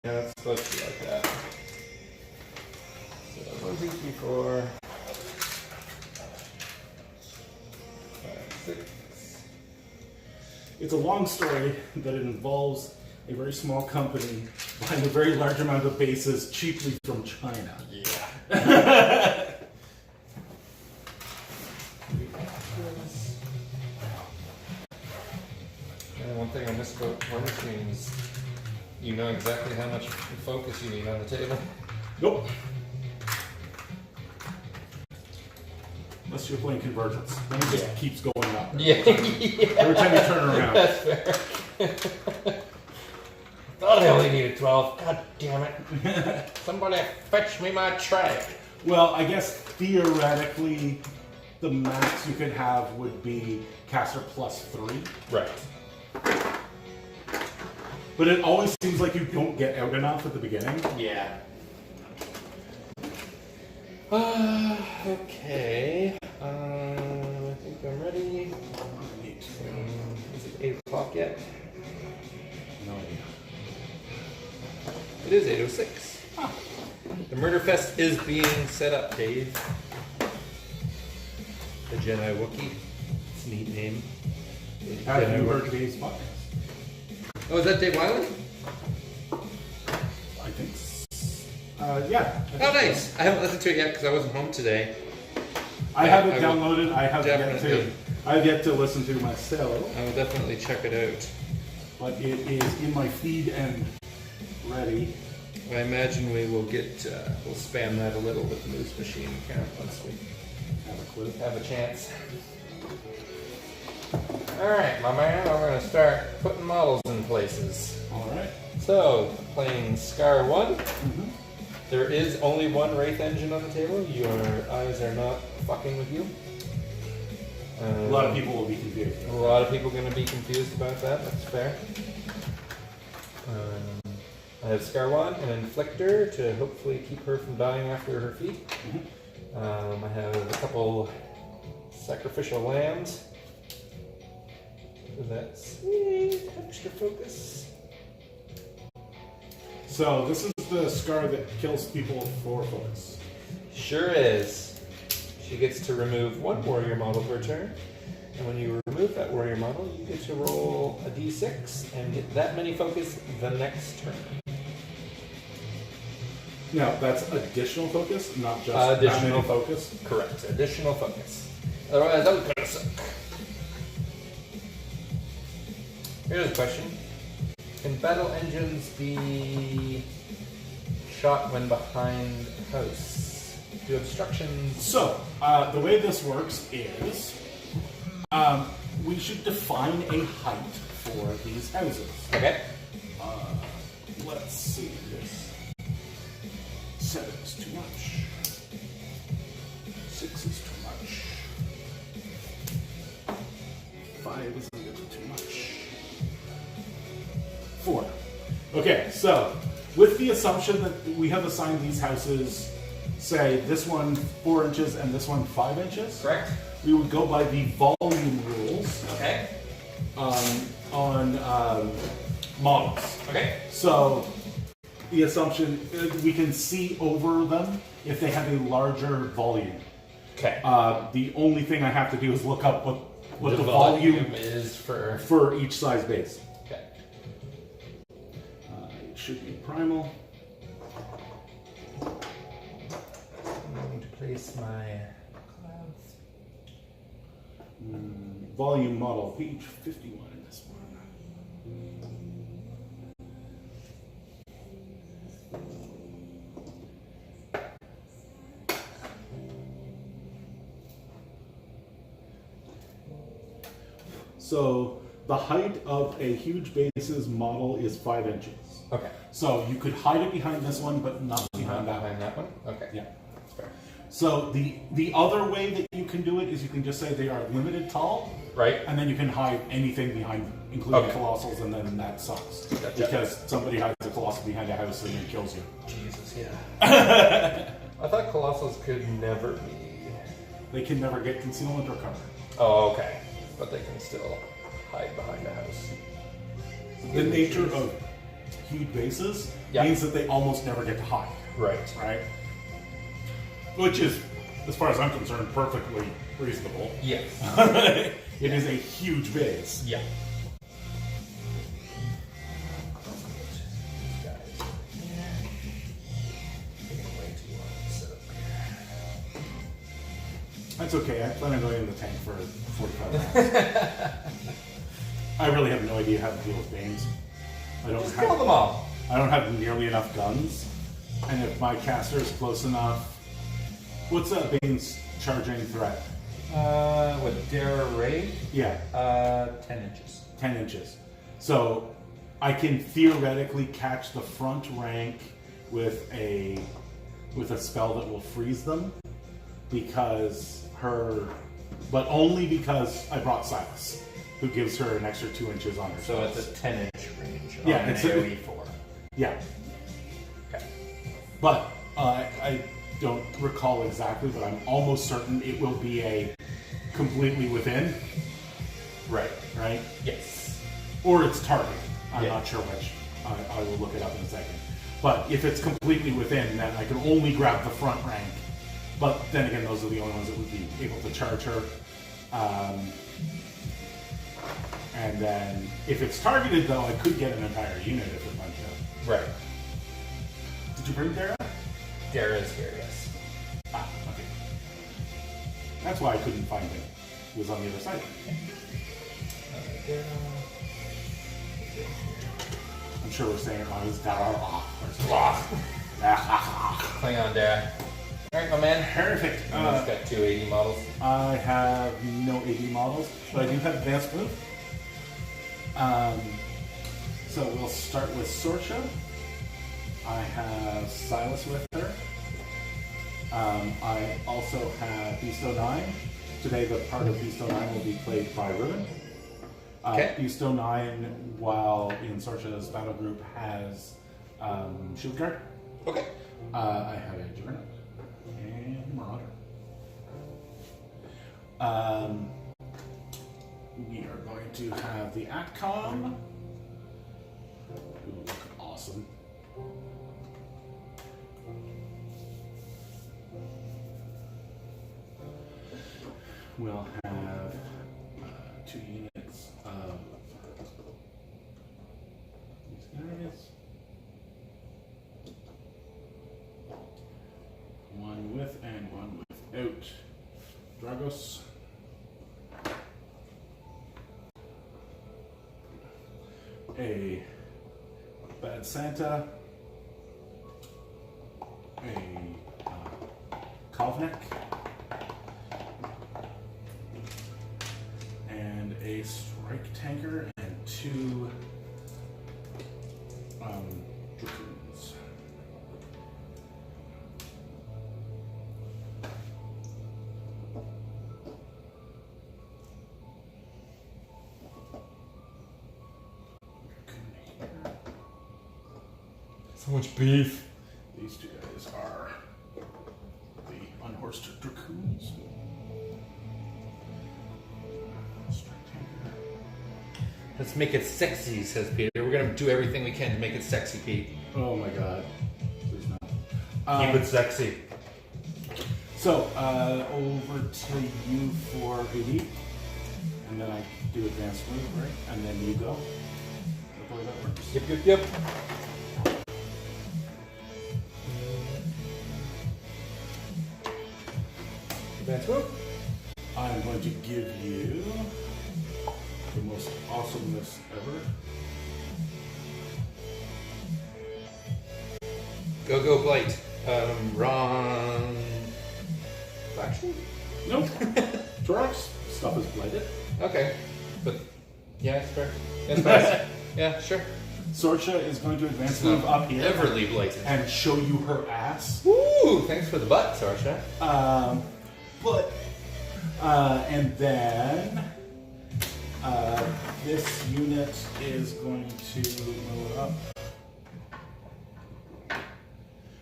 Yeah, it's supposed to be like that. So 1, 2, 3, 4, 5, 6. It's a long story that it involves a very small company buying a very large amount of bases cheaply from China. Yeah. And one thing I missed about Moosemachine is you know exactly how much focus you need on the table. Nope. Unless you're playing Convergence. Then it just keeps going up. Yeah. Every time you turn around. That's fair. Thought I only needed 12. God damn it. Somebody fetch me my tray. Well, I guess theoretically, the max you could have would be caster plus 3. Right. But it always seems like you don't get out enough at the beginning. Yeah. Okay. I think I'm ready. Is it 8 o'clock yet? No. It is 8:06. Huh. The Murder Fest is being set up, Dave. The Jedi Wookiee. It's a neat name. Have you heard Dave's podcast? Oh, is that Dave Wyland? I think so. Yeah. Oh, nice. I haven't listened to it yet because I wasn't home today. I have it downloaded. I have yet to listen to myself. I will definitely check it out. But it is in my feed and ready. I imagine we will get, we'll spam that a little with the Moosemachine account once we Have a clue. have a chance. Alright, my man, we're going to start putting models in places. Alright. So, playing Scar 1. Mm-hmm. There is only one Wraith engine on the table. Your eyes are not fucking with you. A lot of people will be confused. A lot of people are going to be confused about that. That's fair. I have Scar 1, an Inflictor to hopefully keep her from dying after her feet. Mm-hmm. I have a couple Sacrificial Lambs. That's extra focus. So this is the Scar that kills people for focus. Sure is. She gets to remove one warrior model per turn. And when you remove that warrior model, you get to roll a d6 and get that many focus the next turn. Now, that's additional focus, not just Additional focus. Correct. Additional focus. Otherwise, that would kind of suck. Here's a question. Can battle engines be shot when behind a house? Do obstructions... So, the way this works is, we should define a height for these houses. Okay. Let's see this. 7 is too much. 6 is too much. 5 is a little too much. 4. Okay, so with the assumption that we have assigned these houses, say this one 4 inches and this one 5 inches. Correct. We would go by the volume rules. Okay. On models. Okay. So the assumption we can see over them if they have a larger volume. Okay. The only thing I have to do is look up what the volume is for each size base. Okay. It should be primal. I need to place my clouds. Volume model, page 51 in this one. So the height of a huge base's model is 5 inches. Okay. So you could hide it behind this one, but not behind that one. Behind that one? Okay. Yeah. That's fair. So the other way that you can do it is you can just say they are limited tall, Right. and then you can hide anything behind them, including Okay. colossals, and then that sucks. Gotcha. Because somebody hides a colossal behind a house and then kills you. Jesus, yeah. I thought colossals could never be. They can never get concealment or cover. Oh, okay. But they can still hide behind a house. The nature of huge bases Yeah. means that they almost never get to hide. Right. Right? Which is, as far as I'm concerned, perfectly reasonable. Yes. It is a huge base. Yeah. That's okay. I plan on going in the tank for 45 rounds. I really have no idea how to deal with Banes. Just kill them all. I don't have nearly enough guns, and if my caster is close enough, what's Bane's charging threat? With Dara Raid? Yeah, 10 inches. 10 inches. So I can theoretically catch the front rank with a spell that will freeze them, but only because I brought Silas, who gives her an extra 2 inches on her. So it's a 10-inch range. Yeah, on it's an a- AoE 4. Yeah, Okay. but I don't recall exactly, but I'm almost certain it will be a completely within, Right. right? Yes. Or it's target. I'm Yeah. not sure which. I will look it up in a second. But if it's completely within, then I can only grab the front rank. But then again, those are the only ones that would be able to charge her. And then if it's targeted, though, I could get an entire unit if it went to. Right. Did you bring Dara? Dara's here, yes. Ah, okay. That's why I couldn't find him. He was on the other side. Dara. I'm sure we're saying it wrong. It's Dara. Hang on, Dara. Alright, my man. Perfect. He's got 280 models. I have no AD models, but I do have advanced move. So we'll start with Sorcha. I have Silas with her. I also have Beast 09. Today the part of Beast 09 will be played by Ruin. Okay. Beast 09, while in Sorcha's battle group, has Shield Guard. Okay. I have a Juggernaut and Marauder. We are going to have the Atcom. Who look awesome. We'll have 2 units of these guys. One with and one without Dragos. A Bad Santa. A Kovnek. And a Strike Tanker and 2 Dracoons. So much beef. These 2 guys are the unhorsed Dracoons. Strike Tanker. Let's make it sexy, says Peter. We're gonna do everything we can to make it sexy, Pete. Oh my god. Please no. Keep it sexy. So, over to you for AD. And then I do advanced move, right? And then you go. Is that the way that works? Yep. Advance move. I'm going to give you the most awesomeness ever. Go Blight. Wrong. Action? Nope. Torax stuff is blighted. Okay. But, yeah, it's fair. It's fair. Yeah, sure. Sorcha is going to advance move up here Everly blighted. and show you her ass. Woo! Thanks for the butt, Sarsha. And then this unit is going to move up.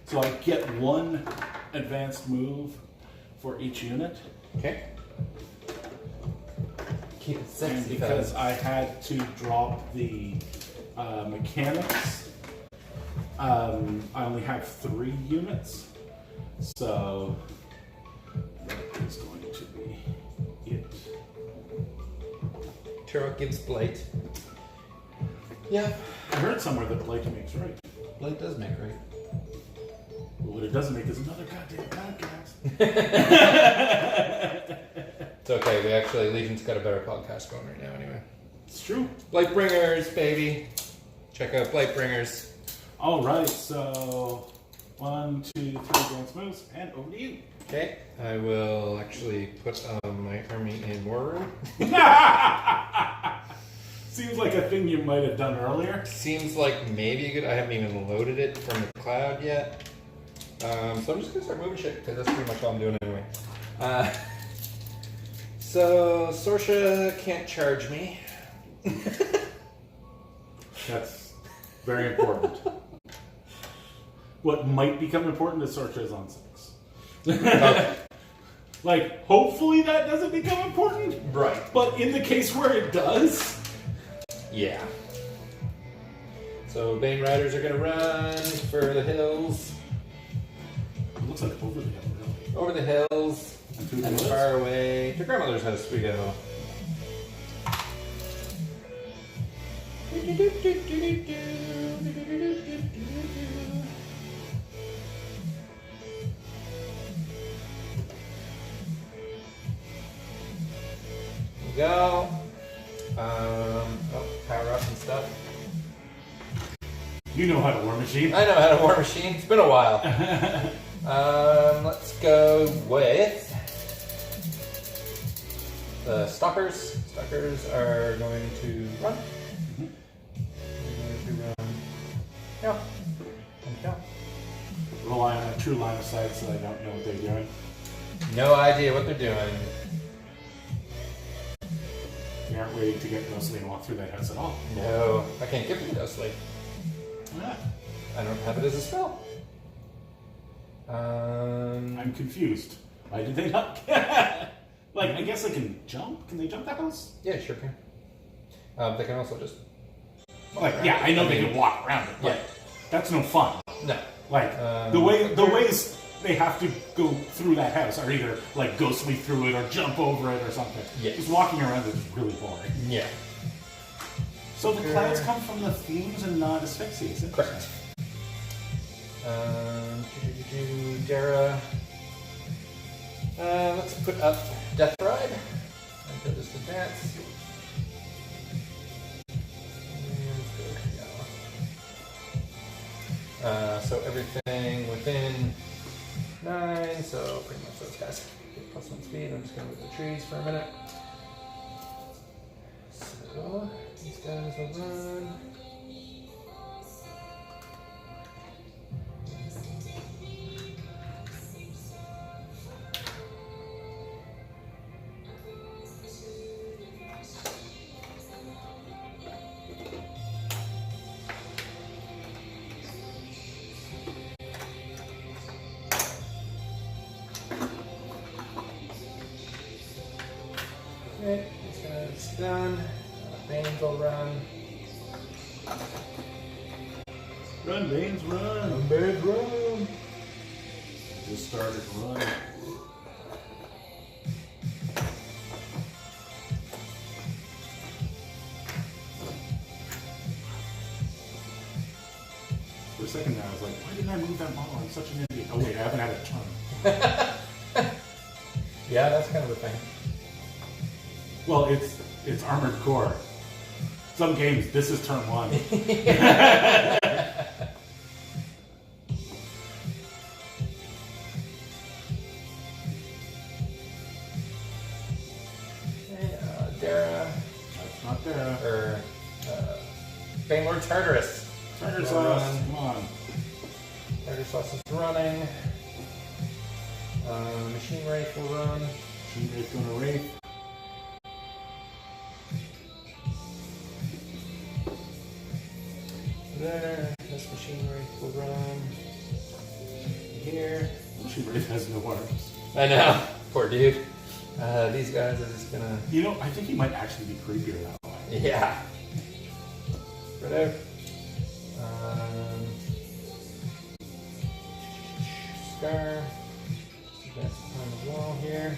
So I get 1 advanced move for each unit. Okay. Keep it And sexy, because fellas. I had to drop the mechanics I only have 3 units, so that is going to be it. Turok gives Blight. Yeah. I heard somewhere that Blight makes right. Blight does make right. Well, what it doesn't make is another goddamn podcast. It's okay. Legion's got a better podcast going right now anyway. It's true. Blightbringers, baby. Check out Blightbringers. All right, so 1, 2, 3 dance moves, and over to you. Okay, I will actually put my army in War Room. Seems like a thing you might have done earlier. Seems like maybe a good. I haven't even loaded it from the cloud yet. So I'm just gonna start moving shit because that's pretty much all I'm doing anyway. So Sorsha can't charge me. That's very important. What might become important is Sorsha is on 6. Okay. Like, hopefully that doesn't become important. Right. But in the case where it does. Yeah. So Bane Riders are gonna run for the hills. It looks like over the hill, really. Over the hills and far away. To grandmother's house we go. Go. Power up and stuff. You know how to War Machine. I know how to War Machine. It's been a while. Let's go with the Stalkers. Stalkers are going to run. They're going to run. Yeah. Yeah. Rely on a true line of sight so I don't know what they're doing. No idea what they're doing. You aren't ready to get Ghostly and walk through that house at all. No, I can't give it Ghostly. Why not? I don't have it as a spell. I'm confused. Why did they not? Like, I guess they can jump. Can they jump the house? Yeah, sure can. They can also just. Like, yeah, I know they can walk around it, but Yeah. that's no fun. No. Like, the ways they have to go through that house are either like ghostly through it or jump over it or something. Yes. Just walking around it is really boring. Yeah. So the clouds come from the themes and not asphyxia, is it? Correct. Dara. Let's put up Death Ride. Until just advance. So everything within 9, so pretty much those guys get +1 speed. I'm just going to move the trees for a minute. So these guys will run. Okay, this guy's done. Banes will run. Run, Banes, run! Banes run! Just started running. For a second there, I was like, why didn't I move that model? I'm such an idiot. Oh wait, I haven't had a turn. Yeah, that's kind of a thing. Well, it's Armored Core. Some games, this is turn 1. Dara. That's not there. Or Banelord Tartarus. Tartarus, come on. Tartarus is running. Machine Wraith will run. Machine Wraith gonna Wraith. There. This Machine Wraith will run. Here. Machine Wraith has no arms. I know. Poor dude. These guys are just gonna. You know, I think he might actually be creepier that way. Yeah. Spread out. Scar. That's on the wall here.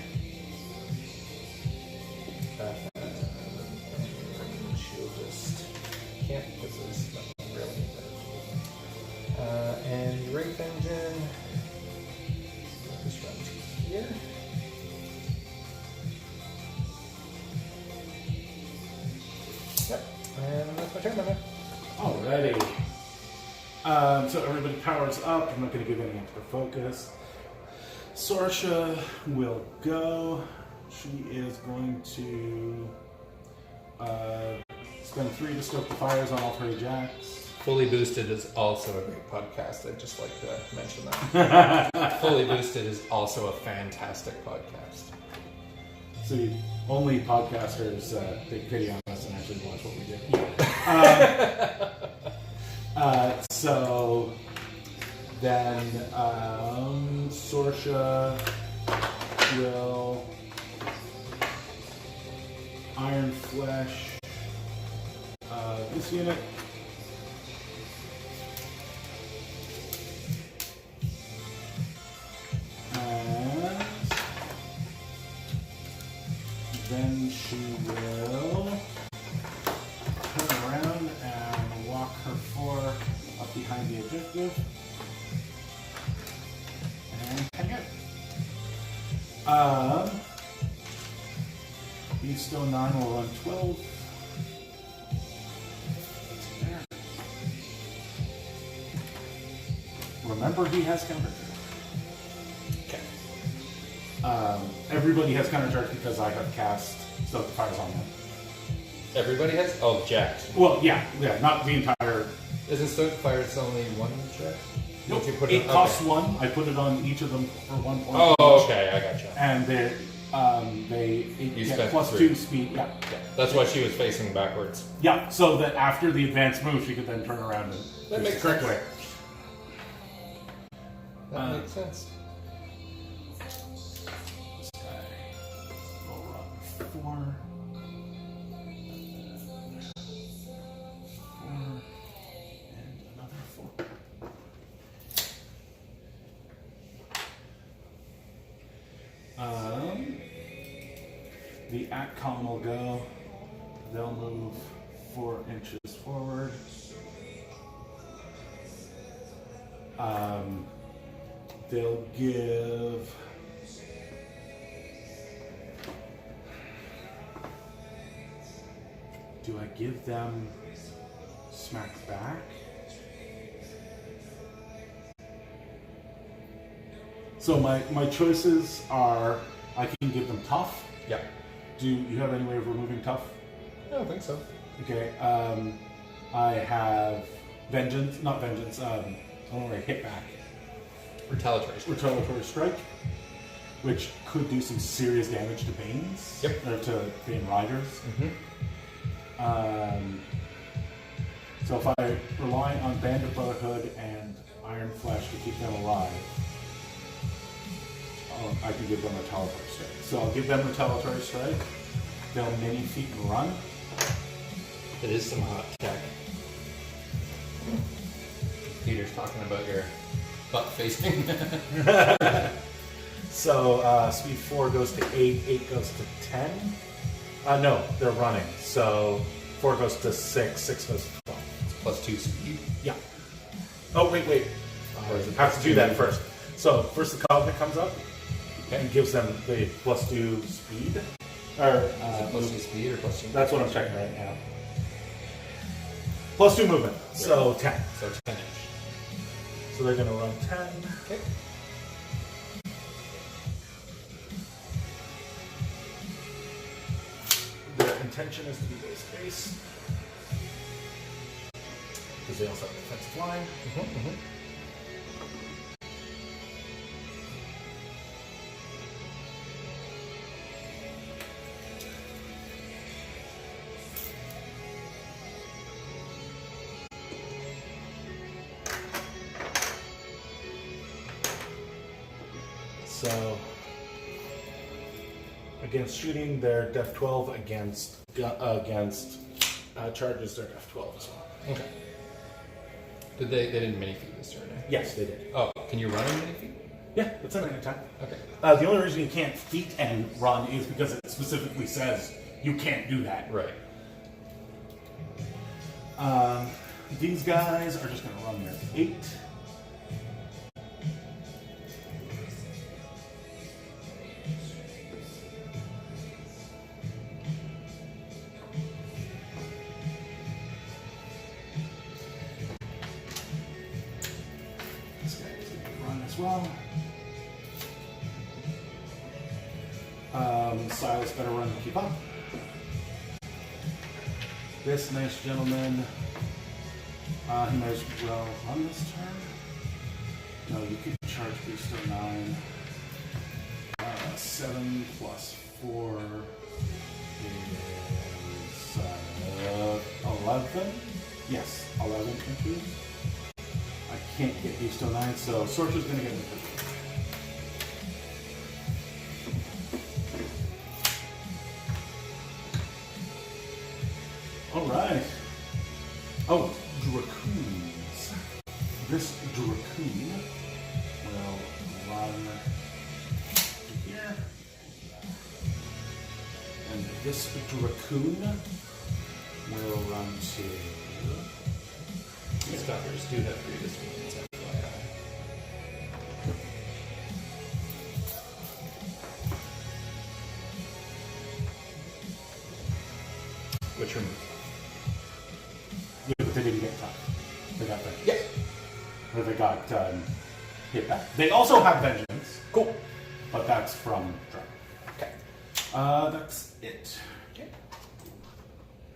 And she'll just can't because there's nothing really. And Wraith Engine. Just run here. Yep. And that's my turn, my man. Alrighty. So everybody powers up. I'm not going to give any extra focus. Sorsha will go. She is going to spend 3 to stoke the fires on all 3 jacks. Fully Boosted is also a great podcast. I'd just like to mention that. Fully Boosted is also a fantastic podcast. See, only podcasters take pity on us and actually watch what we do. So then Sorsha will Iron Flesh this unit. And then she will turn around and walk her 4 up behind the objective. And hang it. Beastone 9 will run 12. That's there. Remember, he has counter. Okay. Everybody has countercharge because I have cast Stoke the Fires on them. Everybody has? Oh, Jax. Well, yeah, not the entire. Isn't Stoke Fires only one Jax? Nope. You put It on- costs okay. 1. I put it on each of them for 1 point. Oh, each. okay, I gotcha. And they You get spent plus 3. 2 speed. Yeah. Yeah, that's why she was facing backwards. Yeah, so that after the advanced move, she could then turn around and That do makes the correct sense. way. That makes sense. This guy will run 4. 4. And another 4. The Atcom will go. They'll move 4 inches forward. They'll give. Do I give them smack back? So my choices are I can give them tough. Yeah. Do you have any way of removing tough? I don't think so. Okay. I have vengeance, not vengeance. I don't know, hit back. Retaliatory strike, which could do some serious damage to Banes. Yep. Or to Bane Riders. So if I rely on Band of Brotherhood and Iron Flesh to keep them alive, I can give them Retaliatory Strike. So I'll give them Retaliatory Strike. They'll mini feet and run. It is some hot tech. Peter's talking about your butt facing. So speed 4 goes to 8, 8 goes to 10. No, they're running. So 4 goes to 6, 6 goes to 12. It's plus 2 speed. Yeah. Oh, wait. Or is it I have plus to 2 do that movement? first. So first the Covenant comes up Okay. and gives them the plus 2 speed. Or Is it plus 2 speed or plus 2? that's what I'm checking right now. Plus 2 movement. So 10. So 10 inch. So they're going to run 10. Okay. Their intention is to be base case. Because they also have defensive line. So, against shooting, they're def 12. Against charges, they're def 12 as well. Okay. They didn't mini feed this turn, eh? Yes, they did. Oh, can you run a mini feed? Yeah, it's an attack. Okay. The only reason you can't feet and run is because it specifically says you can't do that. Right. These guys are just going to run their 8. This guy is going to run as well. Silas better run to keep up. This nice gentleman, he might as well run this turn. No, you could charge Beast 9. 7 plus 4 is 11. Yes, 11 confused. I can't get Beast 9, so Sorcerer's going to get the Alright. Oh, Dracoons. This Dracoon will run to here. And this Dracoon will run to... These stalkers do have previous movements, FYI. Which remove? Yeah, but they didn't get top. They got that. Yeah. Or they got hit back. They also have Vengeance. Cool. But that's from Dragon. Okay. That's it. Okay.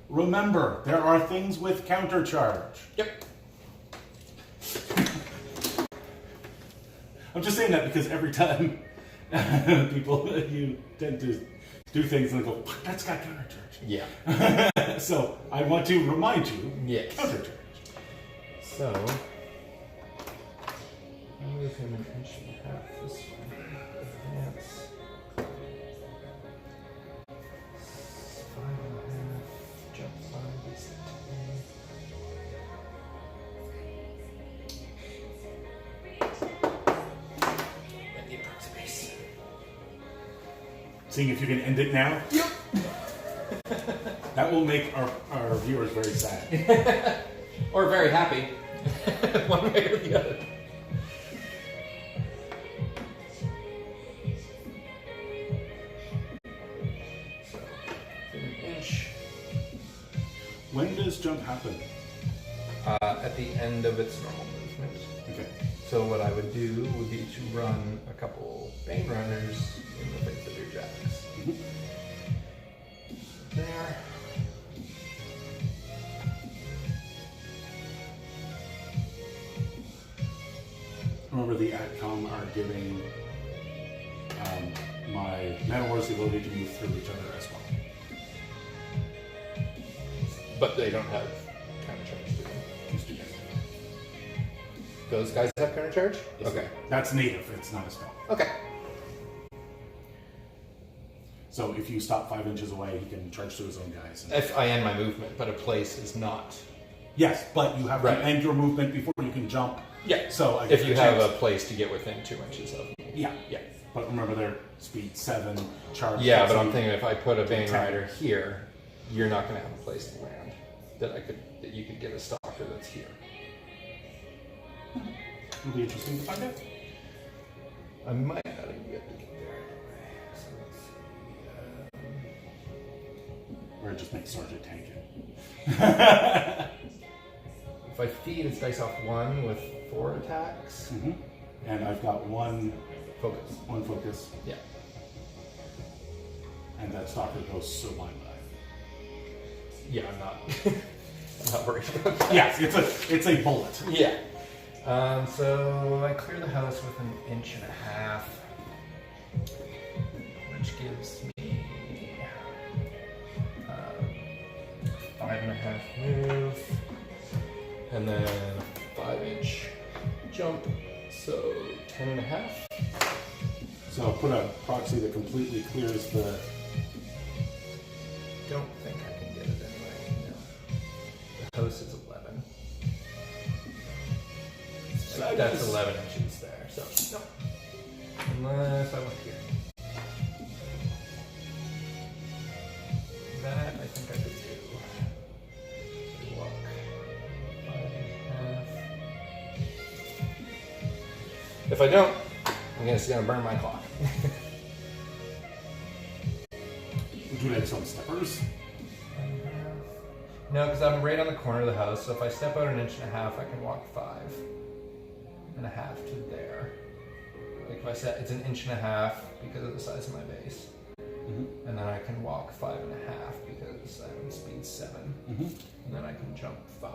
Remember, there are things with countercharge. Yep. I'm just saying that because every time people, you tend to do things and they go, that's got countercharge. Yeah. So I want to remind you, Yes. countercharge. So, I'll move him an inch and a half this way. Advance. 5.5. Jump 5 is 10. And the approximation. Seeing if you can end it now. Yep. That will make our viewers very sad. Or very happy. One way or the other. So, an inch. When does jump happen? At the end of its normal movement. Okay. So what I would do would be to run a couple Bane Runners in the face of your jacks. Mm-hmm. There. Remember, the AdCom are giving my Manowars the ability to move through each other as well. But they don't have countercharge, do they? These two guys. Those guys have countercharge? Yes, Okay. That's native, it's not a spell. Okay. So if you stop 5 inches away, he can charge to his own guys. And... If I end my movement, but a place is not. Yes, but you have Right. to end your movement before you can jump. Yeah. So I if get you the have chance- a place to get within 2 inches of me. Yeah. Yeah. But remember, their speed 7, charge. Yeah, but I'm 16. thinking if I put a Bane 10. Rider here, you're not going to have a place to land that you could get a stalker that's here. It'll be interesting to find out. I might not even be able to get there anyway. So let's see. Or just make Sergeant tank it. If I feed, it's dice off 1 with 4 attacks. Mm-hmm. And I've got one Focus. focus, Yeah. and that stalker goes so blind by. Yeah, I'm not. I'm not worried about that. Yes, it's a bullet. Yeah. So I clear the house with an inch and a half, which gives me 5.5 move, and then 5-inch jump, so 10.5. So I'll put a proxy that completely clears the... Don't think I can get it anyway. No. The house is 11. So that's 11 inches there. So no. Unless I went here. That I think I could do. So walk 5.5. If I don't, I'm just gonna burn my clock. Would you like some steppers? No, because I'm right on the corner of the house, so if I step out 1.5 inches, I can walk 5.5 to there. Like if I set, it's 1.5 inches because of the size of my base. Mm-hmm. And then I can walk 5.5 because I'm speed 7. Mm-hmm. And then I can jump 5.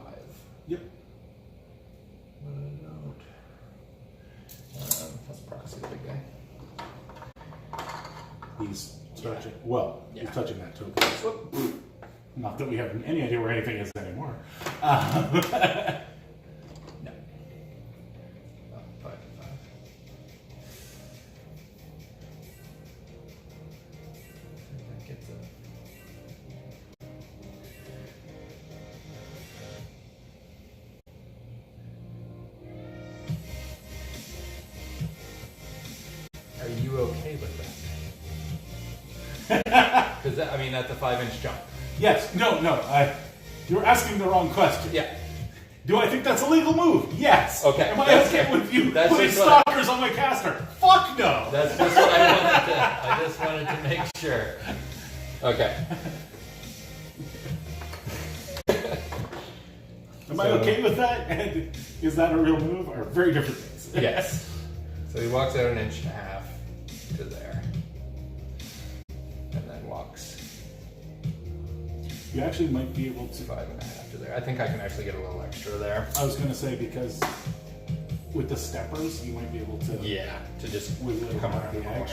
Yep. What a note. Let's proxy the big guy. He's touching. Well, he's touching that token. Whoop. Not that we have any idea where anything is anymore. No. Oh, 5.5. That gets it. Are you okay with that? Because I mean, that's a 5-inch jump. Yes. No. You're asking the wrong question. Yeah. Do I think that's a legal move? Yes. Okay. Am I okay with you putting stalkers on my caster? Fuck no. That's just what I wanted to. I just wanted to make sure. Okay. Am I okay with that? And is that a real move or very different things? Yes. So he walks out 1.5 inches to there, and then walks. You actually might be able to 5.5 to there. I think I can actually get a little extra there. I was going to say because with the steppers, you might be able to. Yeah, to just wiggle come around around the the edge.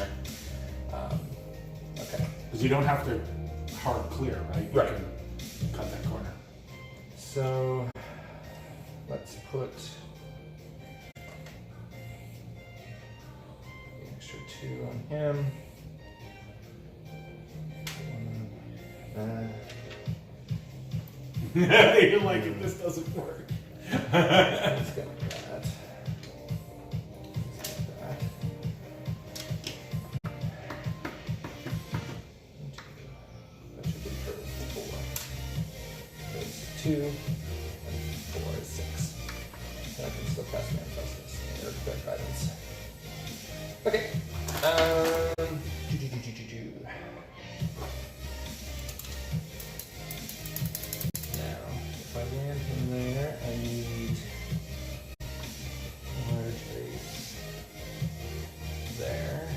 corner. Okay. Because you don't have to hard clear, right? You Right. can cut that corner. So let's put the extra 2 on him. You're like, if this doesn't work. Let's go like that. That. That should be for 4. There's 2 and 4 is 6. And I can still cast Manifestus or Dark Guidance. Okay. Now, if I land him there, I need large base there.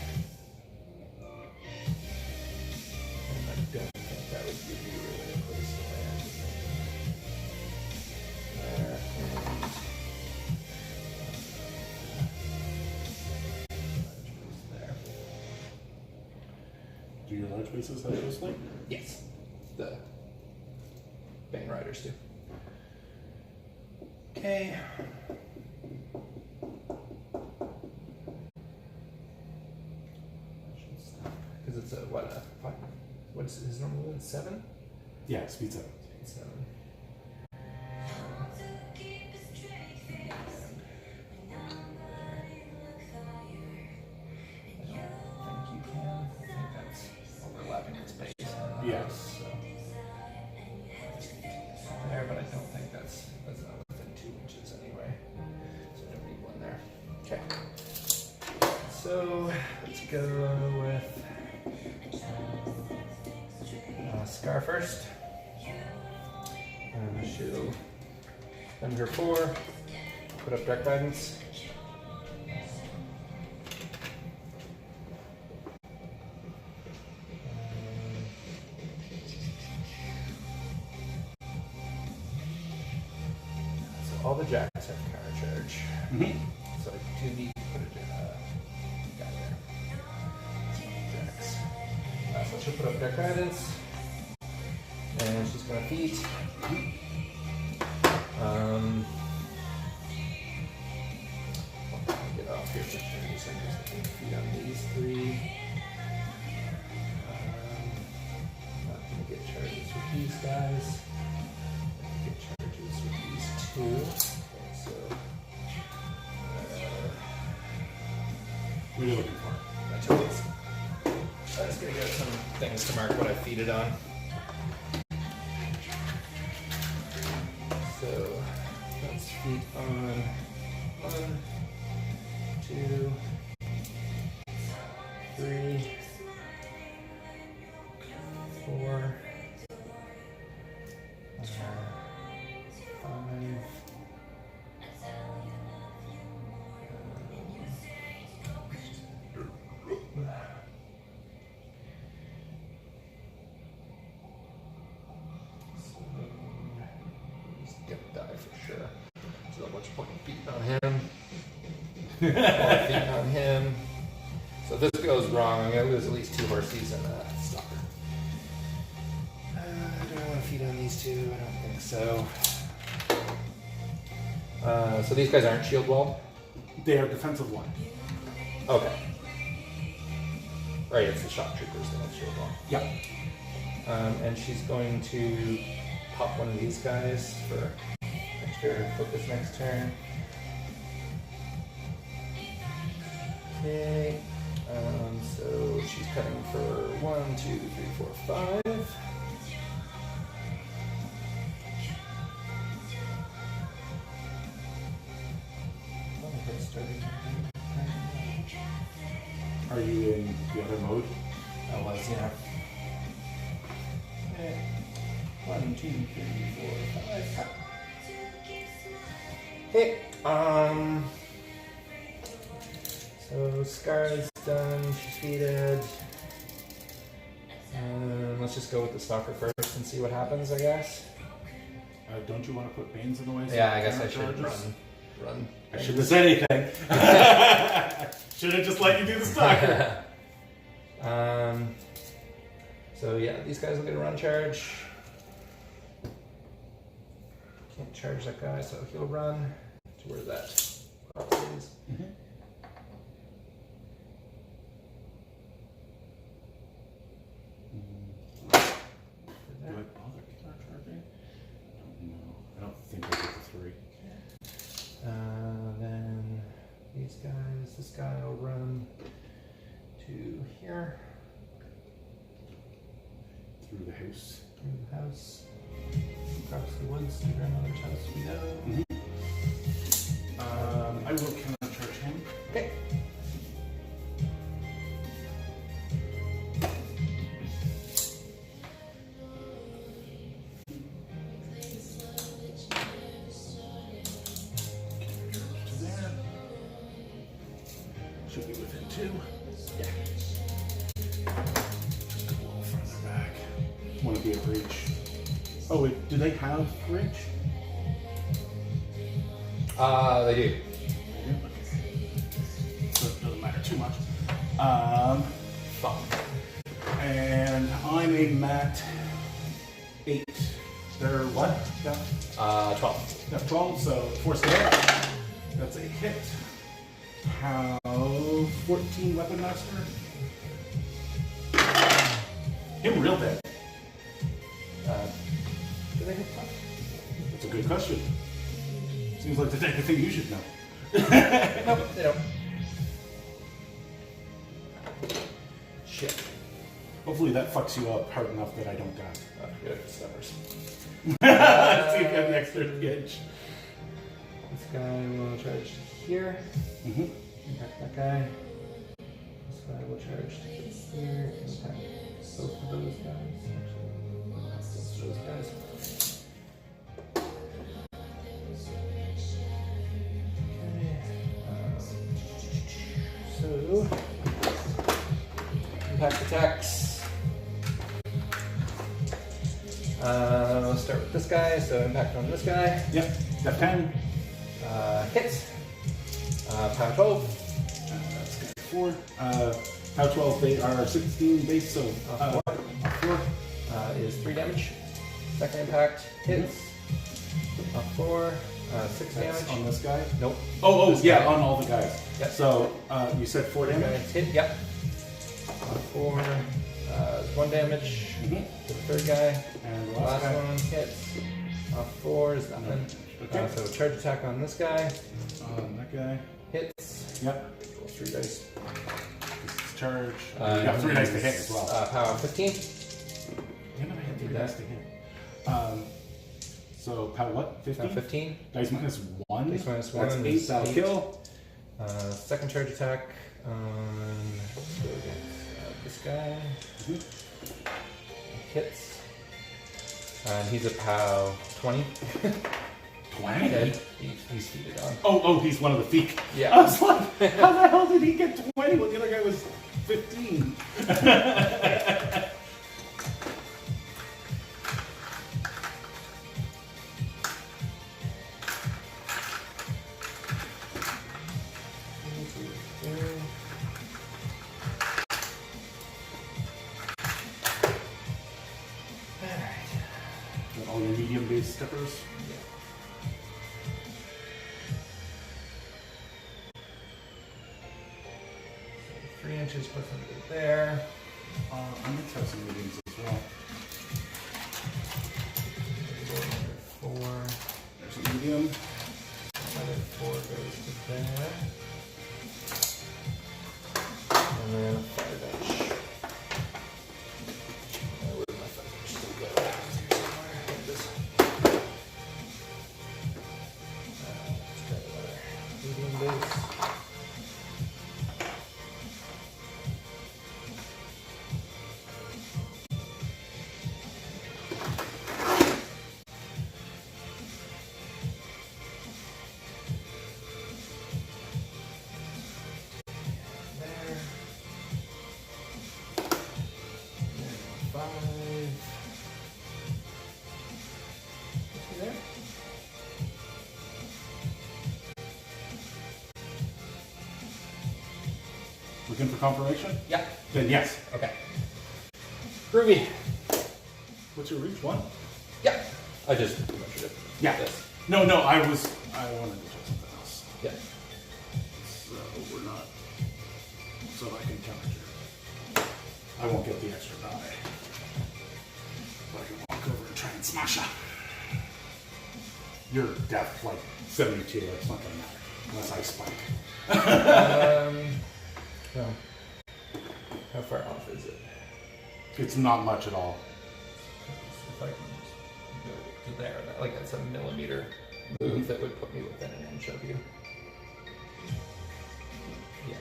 And I don't think that would give you really a place to land. There, and large base there. Do your large bases have this way? Yes. The Bane Riders do. Okay. Because it's a, what, a 5? What's his normal one? 7? Yeah, speed 7. Speed 7. Yes. There, but I don't think that's not within 2 inches anyway. So I don't need one there. Okay. So let's go with Scar first. And she'll spend her 4. Put up Dark Guidance. All the jacks have counter charge. Mm-hmm. So I 2D put it in guy there. Jacks. So she'll put up Dark Guidance. And she's going to feed. Get off here for turns. I'm just going to feed on these 3. Not going to get charges with these guys. Get charges with these 2. Okay, so What are you looking for? my tools. I'm just gonna get some things to mark what I feed it on. So let's feed on 1, 2, 3, 4, 5. Dip die for sure. So a bunch of fucking feet on him. Feet on him. So if this goes wrong, I'm gonna lose at least 2 horses and a stalker. Do I want to feed on these two? I don't think so. So these guys aren't shield walled? They are defensive 1. Okay. Right, it's the shock troopers that have shield wall. Yeah. And she's going to pop one of these guys for extra focus next turn. Okay. So she's cutting for 1, 2, 3, 4, 5. Are you in the other mode? I was, yeah. Okay. 1, 2, 3, 4, 5. Cut. Okay. So Scar's done. She's defeated. Let's just go with the stalker first and see what happens, I guess. Don't you want to put Banes in the way? Yeah, I guess I should run. I shouldn't have said anything. Should have just let you do the stalker. So yeah, these guys will get a run charge. Can't charge that guy, so he'll run to where that property is. Do I bother charging? I don't know. I don't think I get the 3. Then these guys, this guy will run to here. Through the house. Through the house. Across the woods to grandmother's house we go. I will counter charge him. Okay. Should be within 2. Yeah. Just a little further back. Want to be at reach. Oh wait, do they have reach? They do. So it doesn't matter too much. Fuck. And I'm a mat 8. They're what? Yeah. 12. Yeah, 12, so force it up. That's a hit. How 14 weapon master? Him real dead. Do they hit top? That's a good question. Seems like the type of thing you should know. Nope, they don't. Shit. Hopefully that fucks you up hard enough that I don't die. Oh, good stuffers. Let's see if you have an extra edge. This guy will charge here. Impact that guy. This guy will charge here. Impact both of those guys. Actually, both of those guys. So, impact attacks. We'll start with this guy, so impact on this guy. Yep, got 10. Hits. Power 12. That's good. 4. How 12 they are 16 base, so 4. Is 3 damage. Second impact hits. 4. 6 That's damage. on this guy. Nope. Oh, This yeah, guy. on all the guys. Yep. So you said 4 damage. Guys hit. Yep. 4. 1 damage to the third guy. And the Last last guy. one hits. 4 is nothing. Okay. So charge attack on this guy. That guy. Hits. Yep. Roll 3 dice. charge. You got 3 dice to hit as well. Power 15. Damn it, I had 3 dice to hit. So, power what? 15? 15. Dice minus 1. Dice minus 1. That's 8. That'll kill. Second charge attack on. Let's go against this guy. Hits. And he's a POW 20. 20? Dead. He's feated on. Oh, he's one of the feet. Yeah. I was like, how the hell did he get 20 when the other guy was 15? All your medium-based steppers. 3 inches puts him there. I'm going to test some mediums as well. 4. There's a medium. Another 4 goes to there. And then a 5 inch. Where's my 5 inch still go? It's here somewhere. Here it is. Let's grab another medium base. Looking for confirmation? Yeah. Then yes. Okay. Groovy. What's your reach? 1? Yeah. I just measured it. Yeah. This. No, I wanted to check something else. Yeah. So we're not. So I can counter. I won't get the extra die. But I can walk over and try and smash her. You're depth like 72. That's not gonna matter unless I spike. No. How far off is it? It's not much at all. If I can just go to there, like that's a millimeter move that would put me within an inch of you. Yeah.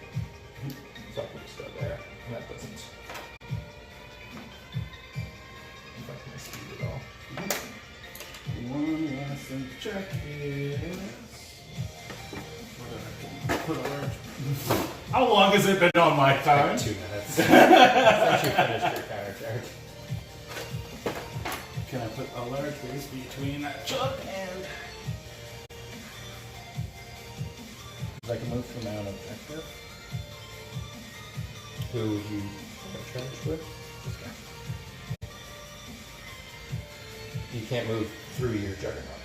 So I can just go there, and that doesn't. If I can speed it all. One last thing to check is whether I can put a large. How long has it been on my time? Like 2 minutes. Since you finished your counter charge. Can I put a large base between that chunk and... I can move from my own objective. Who you charged with? This guy. You can't move through your juggernaut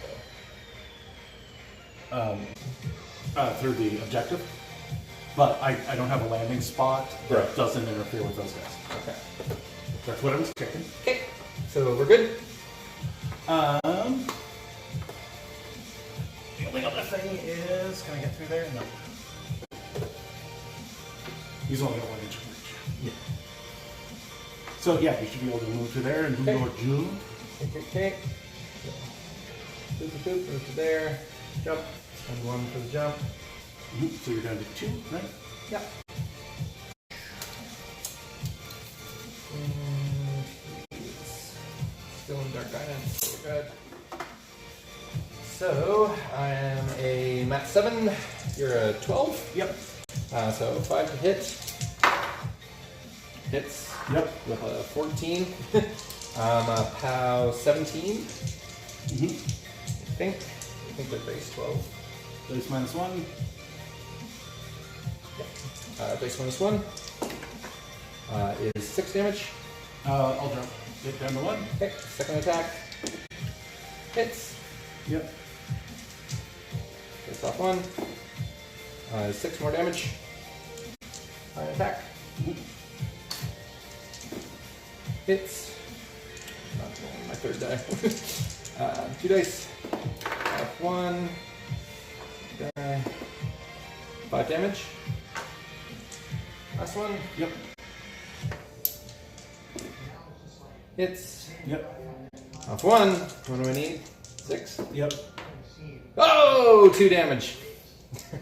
though. Through the objective. But I don't have a landing spot that Right. doesn't interfere with those guys. Okay. That's what I was checking. Okay. So we're good? The only other thing is, can I get through there? No. He's only got 1 inch of reach. Yeah. So yeah, you should be able to move to there and do Okay. your June. Okay. Boop, move to there. Jump. And 1 for the jump. So you're down to 2, right? Yep. Still in dark guidance, so we're good. So I am a mat 7. You're a 12. Yep. So 5 to hit. Hits. Yep. With a 14. A POW 17. Mm-hmm. I think they're base 12. Base minus 1. Base minus 1 is 6 damage. I'll jump. Get down to 1. Okay, second attack. Hits. Yep. Takes off 1. 6 more damage. Attack. Mm-hmm. Hits. Not rolling my 3rd die. 2 dice. 1. Die. 5 damage. Last one. Yep. Hits. Yep. Off one. What do I need? 6. Yep. Oh, 2 damage.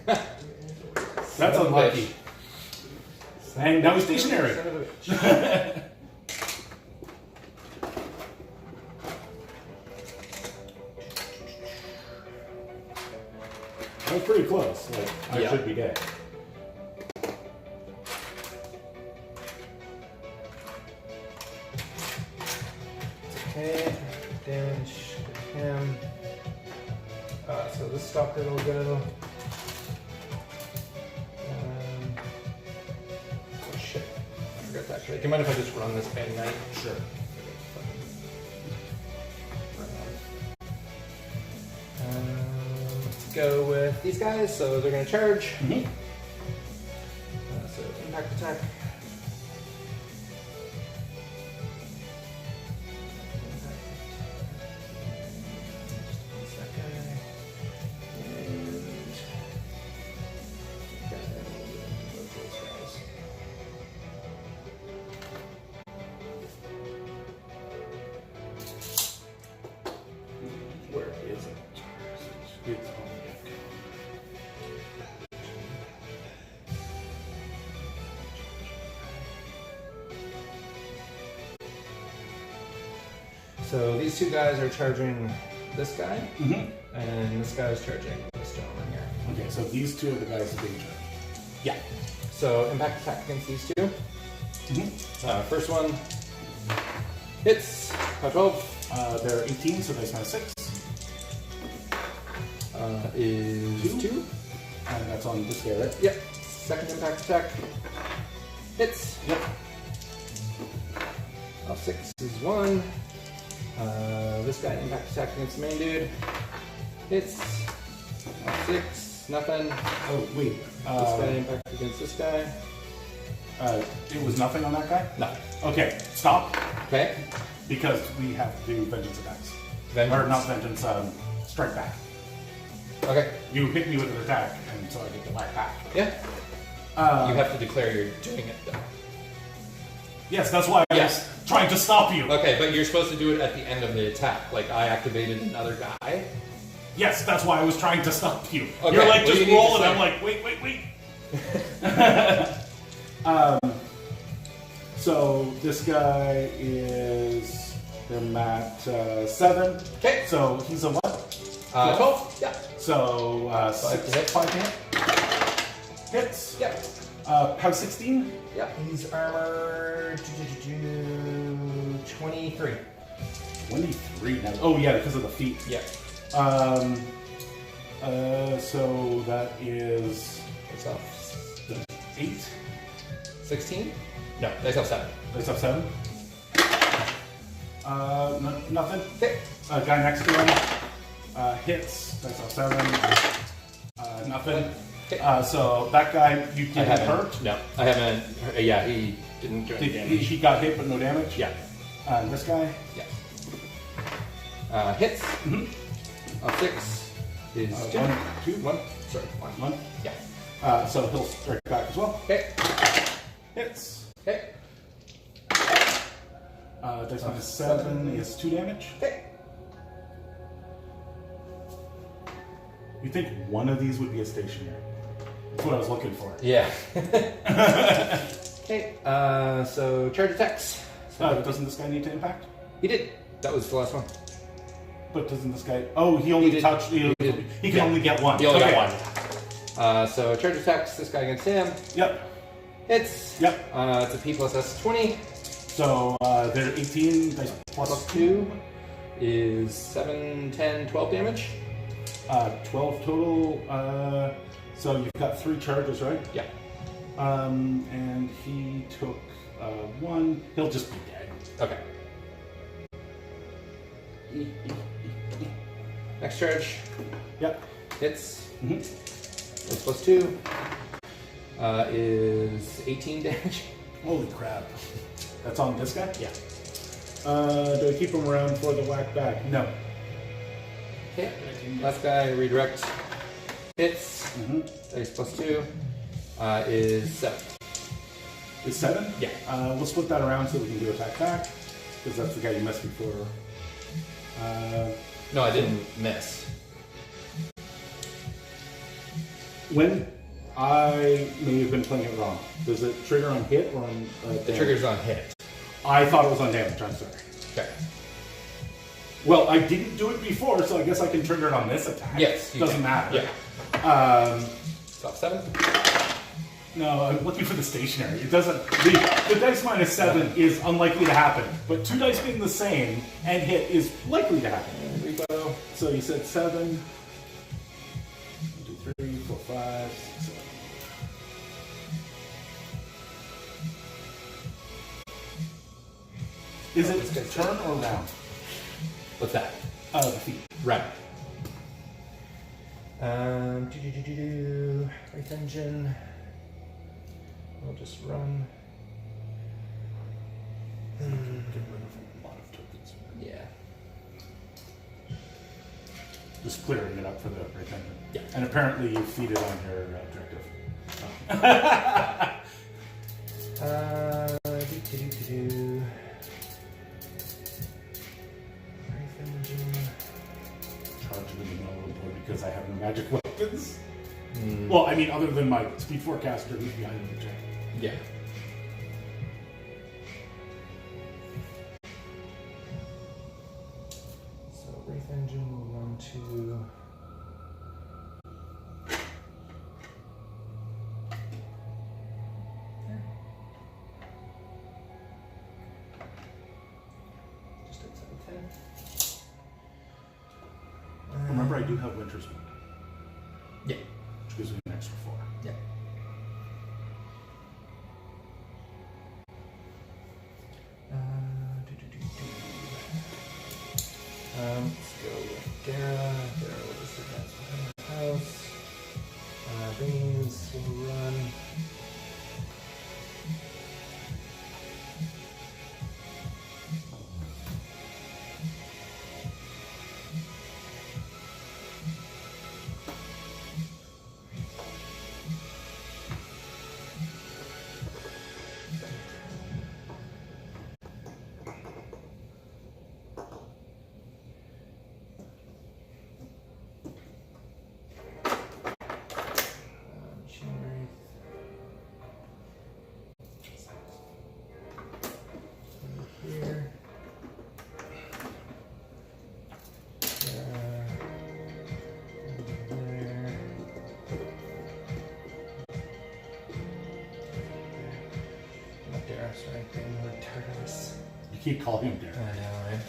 That's unlucky. And now he's stationary. Son of a bitch. That was pretty close. Like, I should be dead. Okay, damage to him. So this stalker will go. Oh shit, I forgot to activate. Do you mind if I just run this Bang Knight? Sure. Let's go with these guys, so they're going to charge. Mm-hmm. So impact attack. Where is it? It's on deck. So these two guys are charging this guy, Mm-hmm. and this guy is charging this gentleman here. Okay, so these two are the guys that being charged. Yeah. So impact attack against these two. Mm-hmm. First one hits. 12. They're 18, so that's my 6. Is 2. And that's on this guy, right? Yep. Second impact attack hits. Yep. 6 is 1. This guy impact attack against the main dude. Hits. 6. Nothing. Oh, wait. This guy impact against this guy. It was nothing on that guy? No. Okay, stop. Okay. Because we have to do vengeance attacks. Vengeance. Or not vengeance, strike back. Okay. You hit me with an attack, and so I get to whack back. Yeah. You have to declare you're doing it though. Yes, that's why I was trying to stop you. Okay, but you're supposed to do it at the end of the attack. Like I activated another guy. Yes, that's why I was trying to stop you. Okay, You're like, what do just you need roll, to and say? I'm like, wait. So this guy is they're at 7. Okay. So he's a what? 12. Yeah. So 5 to hit. 5 to hit. Hits. Yep. Have 16. Yep. He's armored 23. 23 now. Oh yeah, because of the feet. Yeah. So that is That's off 8. 16? No, that's off 7. That's up 7. Nothing. Okay. Guy next to him hits. That's up 7. Nothing. Okay. So that guy you I didn't haven't hurt. No, I haven't. Yeah, he didn't do any damage. He got hit but no damage. Yeah. And this guy. Yeah. Hits. Mm-hmm. 6 is 2. 1, 2, 1. Sorry, 1. 1. Yeah. So he'll strike back as well. Okay. Hits. Okay. Dice minus 7 is 2 damage. Okay. You think one of these would be a stationary? That's what I was looking for. Yeah. Okay. So charge attacks. Doesn't this guy need to impact? He did. That was the last one. But doesn't this guy? Oh, he only did. touched. He can only get one. He only Okay. got 1. So charge attacks. This guy against him. Yep. Hits. Yep. It's a P plus S 20. So they're 18 dice Plus 2 is 7, 10, 12 damage. 12 total. So you've got 3 charges, right? Yeah. And he took 1. He'll just be dead. Okay. Next charge. Yep. Hits. Mm-hmm. It's plus 2 is 18 damage. Holy crap. That's on this guy? Yeah. Do I keep him around for the whack back? No. Okay. Last guy, redirect. Hits. Mm-hmm. Dice plus 2 is 7. Is 7? Yeah. We'll split that around so we can do attack back, because that's the guy you missed before. No, I didn't miss. When I may have been playing it wrong, does it trigger on hit or on The damage? trigger's on hit. I thought it was on damage, I'm sorry. Okay. Well, I didn't do it before, so I guess I can trigger it on this attack. Yes, you Doesn't can. matter. Yeah. Stop 7. No, I'm looking for the stationary. It doesn't. The dice minus 7 is unlikely to happen, but 2 dice being the same and hit is likely to happen. Repo. So you said 7. 1, 2, 3, 4, 5, 6, 7. Is it turn or round? What's that? The feet. Right. Wraith Engine. We'll just run. Get rid of a lot of tokens. Yeah. Just clearing it up for the right thing. Yeah. And apparently you feed it on your objective. Wraith Engine. Charge them in the middle of the board because I have no magic weapons. Well, I mean, other than my speed forecaster who's behind the check. Yeah. So Wraith Engine will run to. Just outside of 10. Remember, I do have Winter's Wound, Yeah. which gives me an extra 4. Yeah. Let's go with Dara. Dara will just advance behind the house. Beans will run. Machinery. Over here. Over there. Not Dara, sorry, being retarded. You keep calling him I Derek. know, right?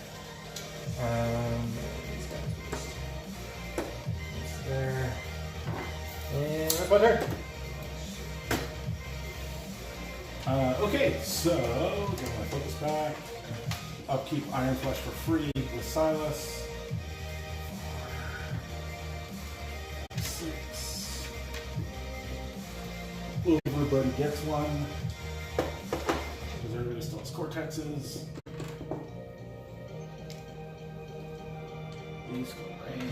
These guys are just. It's there. And what about her? Okay, so get my focus back. Upkeep Iron Flesh for free with Silas. 6. Everybody gets one. Because everybody still has Cortexes. These go right.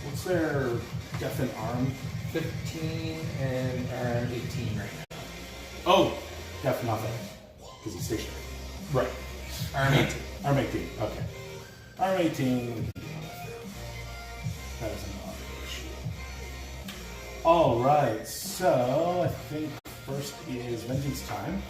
What's their death and arm? 15 and arm 18 right now. Oh, death nothing. Because he's stationary. Right. Arm 18. Arm 18, okay. Arm 18. That is another issue. Alright, so I think first is Vengeance time.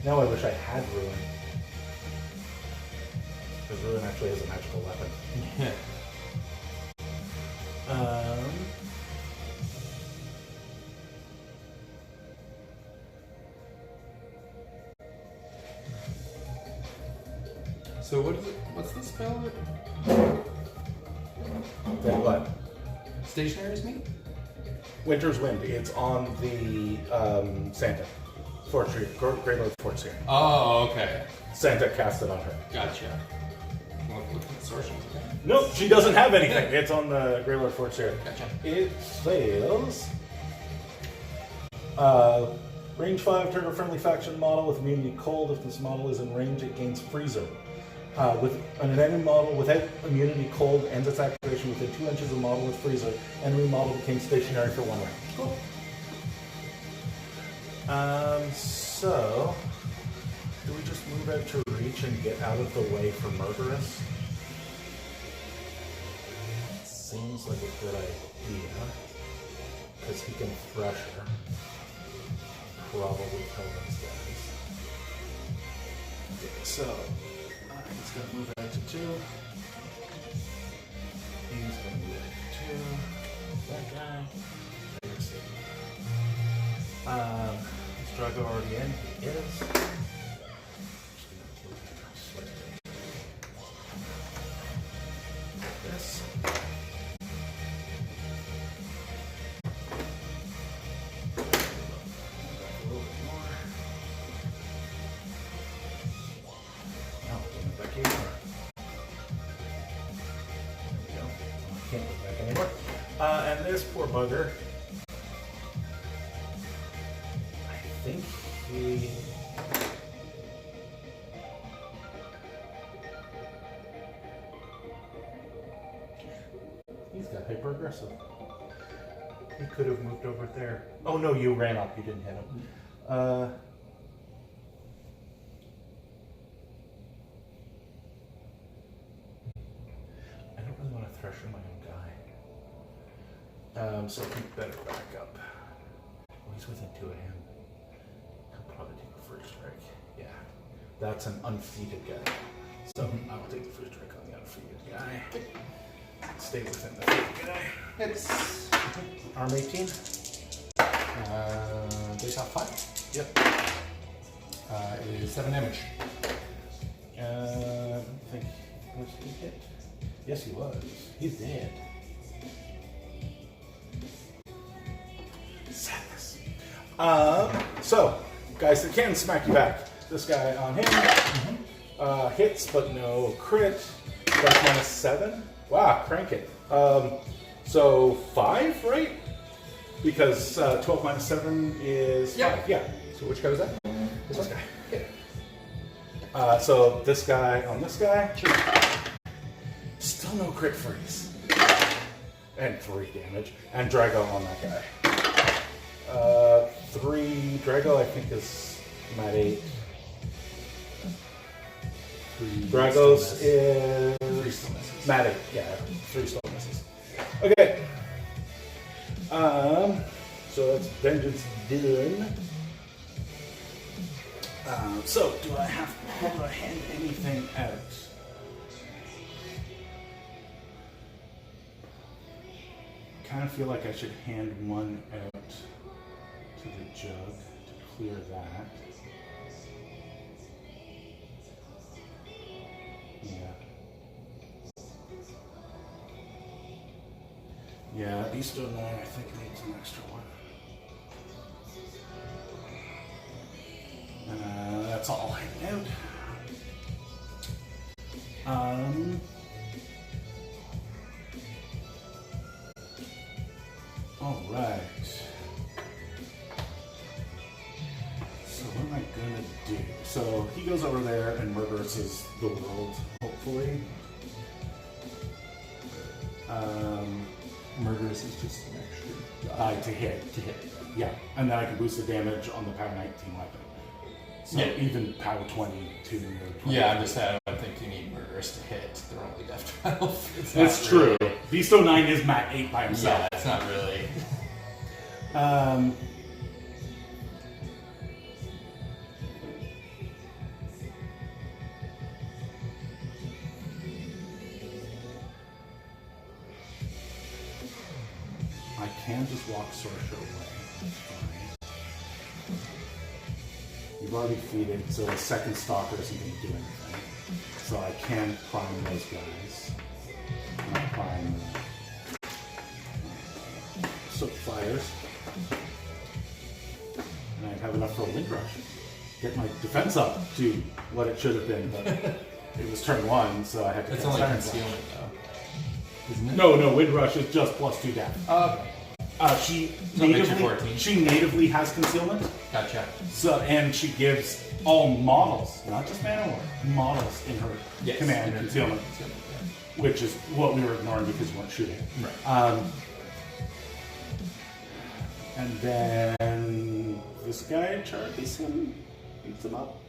Now I wish I had Ruin. Because Ruin actually has a magical weapon. Yeah. So what is it? What's the spell that Then what? stationaries mean? Winter's Wind. It's on the Santa. Great Lord Fort Seer. Oh, okay. Santa cast it on her. Gotcha. Well, looking at sorcerers. Okay. Nope, she doesn't have anything. It's on the Greylord Forge here. Gotcha. It says... range 5, turn a friendly faction model with immunity cold. If this model is in range, it gains freezer. With an enemy model without immunity cold ends its activation within 2 inches of the model with freezer. Enemy model becomes stationary for 1 round. Cool. So do we just move out to reach and get out of the way for Murderous? Seems like a good idea. Because he can thresh her. Probably kill those guys. Okay, so he's going to move out to 2. He's going to move out to 2. That guy. There's is Drago already in? He is. Like this. And this poor bugger, I think he's got hyper aggressive. He could have moved over there. Oh no, you ran up, you didn't hit him. I don't really want to thresh my own guy. So he better back up. Oh, he's within 2 of him. He'll probably take the first strike. Yeah. That's an undefeated guy. So I will take the first strike on the undefeated guy. Stay within the defeated guy. It's Arm 18. base off 5. Yep. It is 7 damage. I think was he hit? Yes, he was. He's dead. Sadness. So, guys that can smack you back. This guy on him hits, but no crit. That's -7. Wow, crank it. So 5, right? Because 12 minus 7 is 5. Yeah. So which guy was that? This guy. Okay. So this guy on this guy. Still no crit freeze. And 3 damage. And Drago on that guy. 3 Drago I think is mat 8. Drago's is 3 still misses. mat 8. Yeah, 3 still misses. Okay. So that's vengeance done. So do I have to hand anything out? Kind of feel like I should hand one out to the jug to clear that. Yeah. Yeah, Beastone 9 I think needs an extra one. That's all hanging out. All right. So what am I gonna do? So he goes over there and murders the world, hopefully. Murderous is just an extra To hit. Yeah, and then I can boost the damage on the power 19 weapon. So Yeah. even power 22 or 20. Yeah, I'm just saying, I don't think you need murderous to hit. They're only death 12. That's true. Beasto 9 is mat 8 by himself. Yeah, it's not really. I can just walk Sorcerer away. That's fine. You've already defeated, so the second Stalker isn't going to do anything. So I can prime those guys. And I'll prime Soak Fires. And I have enough for a Wind Rush. Get my defense up to what it should have been, but it was turn 1, so I had to. It's cast only Iron Slash. concealment though, isn't it? No, Wind Rush is just +2 damage. She So it makes you 14. She natively has concealment. Gotcha. So and she gives all models, not just Manowar, models in her command concealment, which is what we were ignoring because we weren't shooting. Right. And then this guy charges him, beats him up.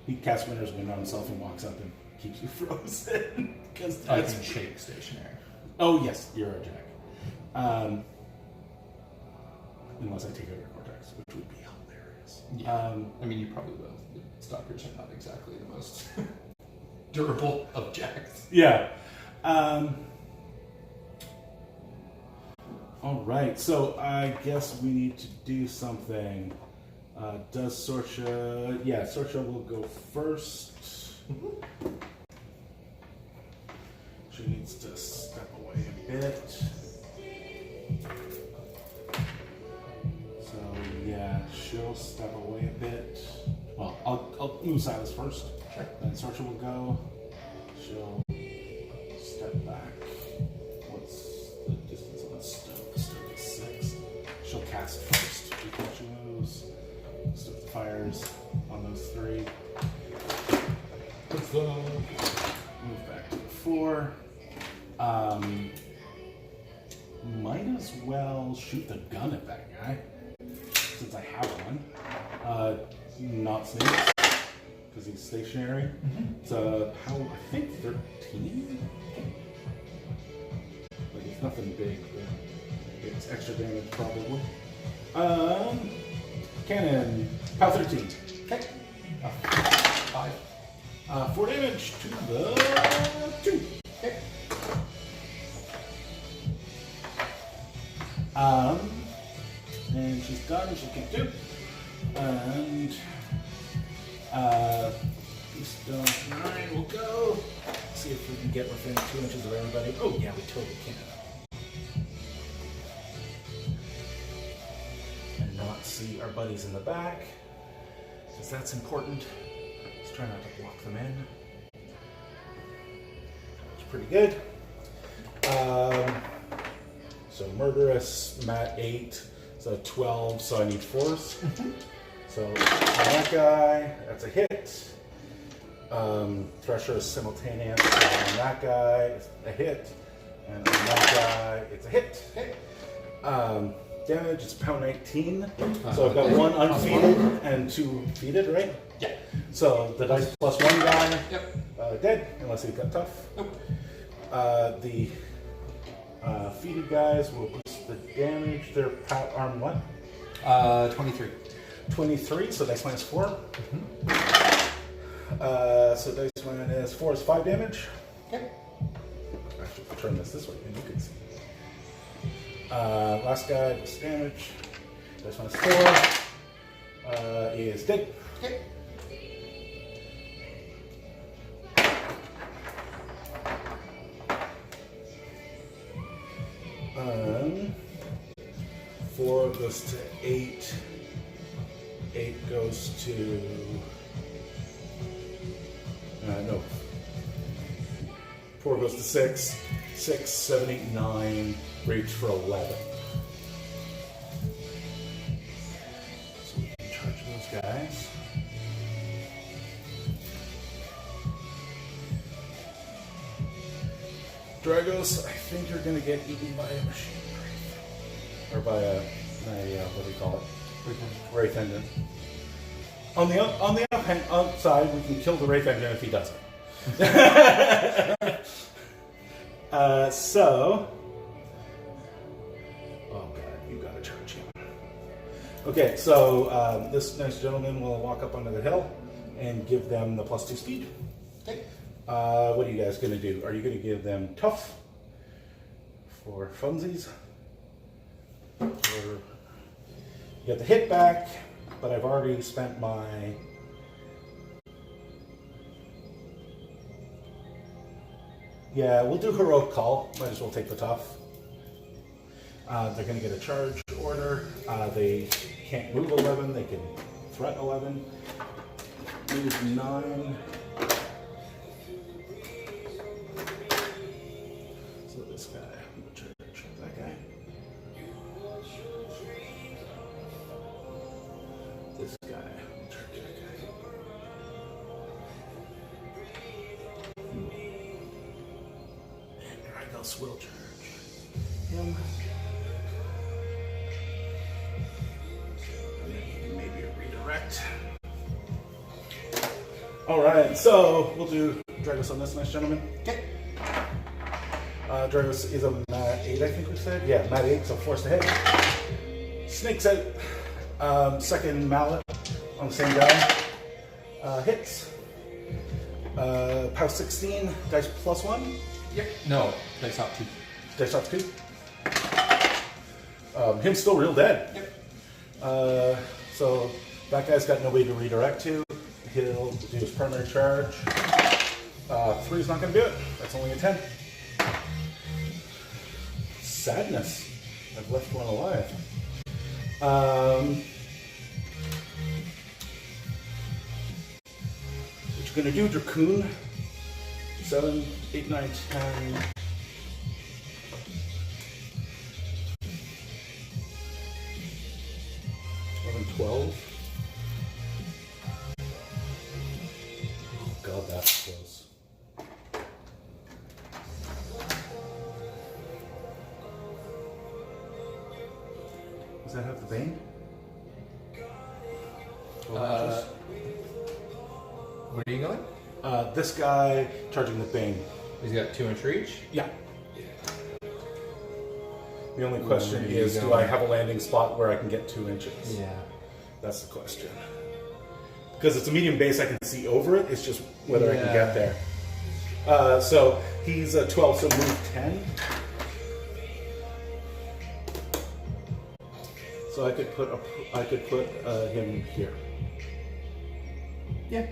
He casts Winter's Wind on himself and walks up and keeps you frozen. Because I can shake stationary. Oh yes, you're a jack. Unless I take over Cortex, which would be hilarious. Yeah. I mean, you probably will. The Stalkers are not exactly the most durable of jacks. Yeah. All right, so I guess we need to do something. Does Sorcha... Yeah, Sorcha will go first. She needs to step away a bit. So, yeah, she'll step away a bit. Well, I'll move Silas first. Sure. Then Sorcha will go. She'll step back. What's the distance on the Stoke? Stoke is 6. She'll cast first before she moves. Stoke fires on those 3. Move back to the 4. Might as well shoot the gun at that guy, since I have one. Not snakes, because he's stationary. It's how I think 13. Like it's nothing big, but it's extra damage probably. Cannon, power 13. Okay. 5. 4 damage to the 2. Okay. And she's done, she can do. And Beast of 9 will go. See if we can get within 2 inches of everybody. Oh yeah, we totally can. And not see our buddies in the back, because that's important. Let's try not to block them in. It's pretty good. So Murderous, I'm at 8, so 12, so I need 4s. So on that guy, that's a hit. Thresher is simultaneous, so on that guy, it's a hit. And on that guy, it's a hit. Okay. Damage, it's pound 19. So I've got 1 undefeated and 2 defeated, right? Yeah. So the dice plus 1 guy, Yep. dead, unless he got tough. Nope. The feeded guys will boost the damage. Their arm what? 23. 23, so dice minus 4. So dice minus 4 is 5 damage. Okay. Actually, I'll turn this way and you can see. Last guy, plus damage. Dice minus 4 is dead. Okay. Um, 4 goes to 8. 8 goes to... no. 4 goes to 6. 6, 7, 8, 9. Reach for 11. So we can charge those guys. Dragos, I think you're going to get eaten by a machine wraith. Or by a what do you call it? Wraith engine. On the upside, we can kill the Wraith engine if he doesn't. So... Oh god, you gotta charge him. Okay, so this nice gentleman will walk up onto the hill and give them the +2 speed. Okay. What are you guys going to do? Are you going to give them tough for funsies? Or you get the hit back, but I've already spent my... Yeah, we'll do heroic call. Might as well take the tough. They're going to get a charge order. They can't move 11. They can threat 11. Move 9. else will charge him? And then maybe a redirect. Alright, so we'll do Dragos on this nice gentleman. Okay. Dragos is a mat 8, I think we said. Yeah, mat 8, so forced to hit. Snakes out. Second mallet on the same guy. Hits. Power 16, dice +1. Yep. No, dice top 2. Dice top 2. Him's still real dead. Yep. So that guy's got nobody to redirect to. He'll do his primary charge. 3's not going to do it. That's only a 10. Sadness. I've left one alive. What you going to do, Dracoon? 7, 8, 9, 10. 11, 12. Oh god, that's close. Does that have the Bane? Where are you going? This guy charging the Bane. He's got 2 inch reach. Yeah. The only question Where are you is, do going? I have a landing spot where I can get 2 inches? Yeah. That's the question. Because it's a medium base, I can see over it. It's just whether I can get there. So he's a 12, so move 10. So I could put him here. Yeah.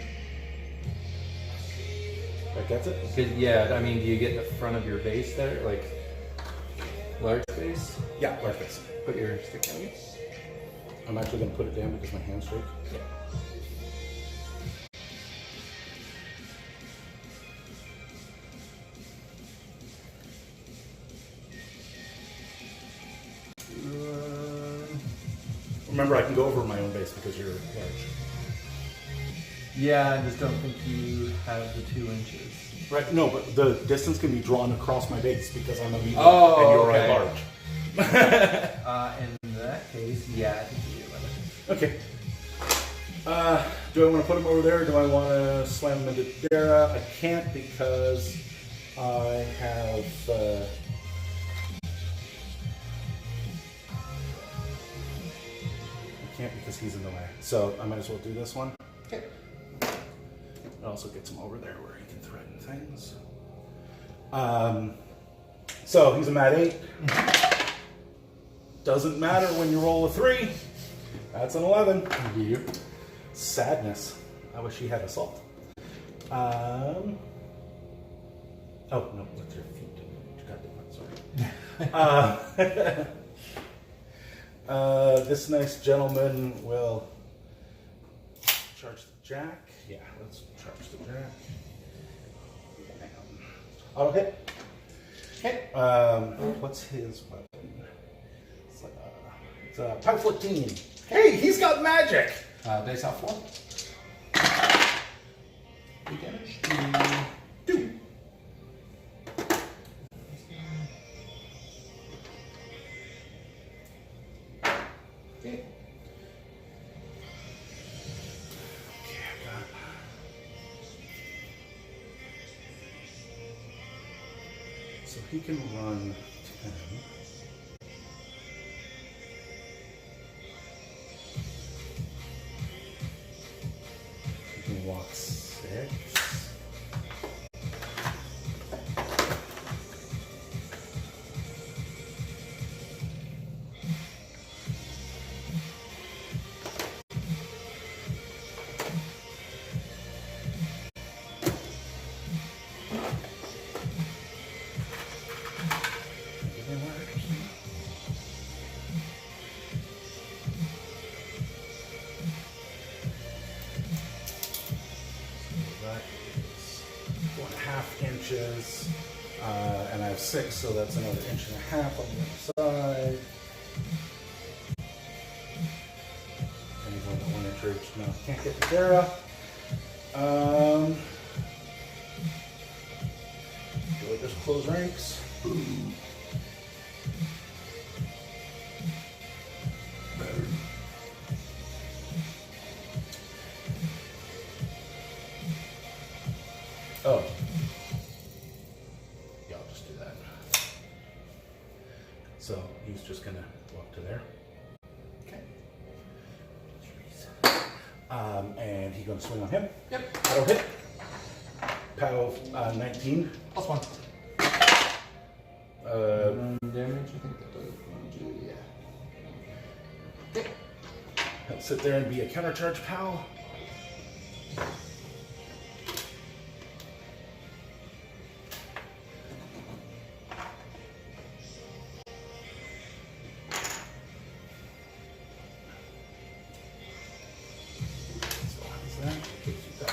That gets it. Yeah, I mean, do you get the front of your base there, like large base? Yeah, large base. Put your stick down. I'm actually going to put it down because my hand's shake. Yeah. Remember, I can go over my own base because you're large. Yeah, I just don't think you have the 2 inches. Right? No, but the distance can be drawn across my base because I'm a medium Oh, and you're okay. a large. In that case, yeah, I think you do. Okay. Do I want to put him over there or do I want to slam him into Dara? I can't because I have... I can't because he's in the way. So I might as well do this one. Okay. It also gets him over there where he can threaten things. So he's a mat 8. Doesn't matter when you roll a 3. That's an 11. You. Sadness. I wish he had assault. Oh no, with your feet. God damn it, sorry. This nice gentleman will charge the jack. Yeah, let's charge the jack. Auto hit. Okay. What's his weapon? It's Power 14. Hey, he's got magic! Dice out 4. 3 damage. 2. Okay. So he can run 10. He can walk 6. That is 4.5 inches, and I have 6, so that's another 1.5 inches on the other side. And he's only got 1 inch reach. No, can't get the Dara. Do I just close ranks? Oh. Yeah, I'll just do that. So he's just gonna walk to there. Okay. And he's gonna swing on him. Yep. That'll hit. POW 19. +1. Damage, I think that does. Yeah. Okay. He'll sit there and be a countercharge POW.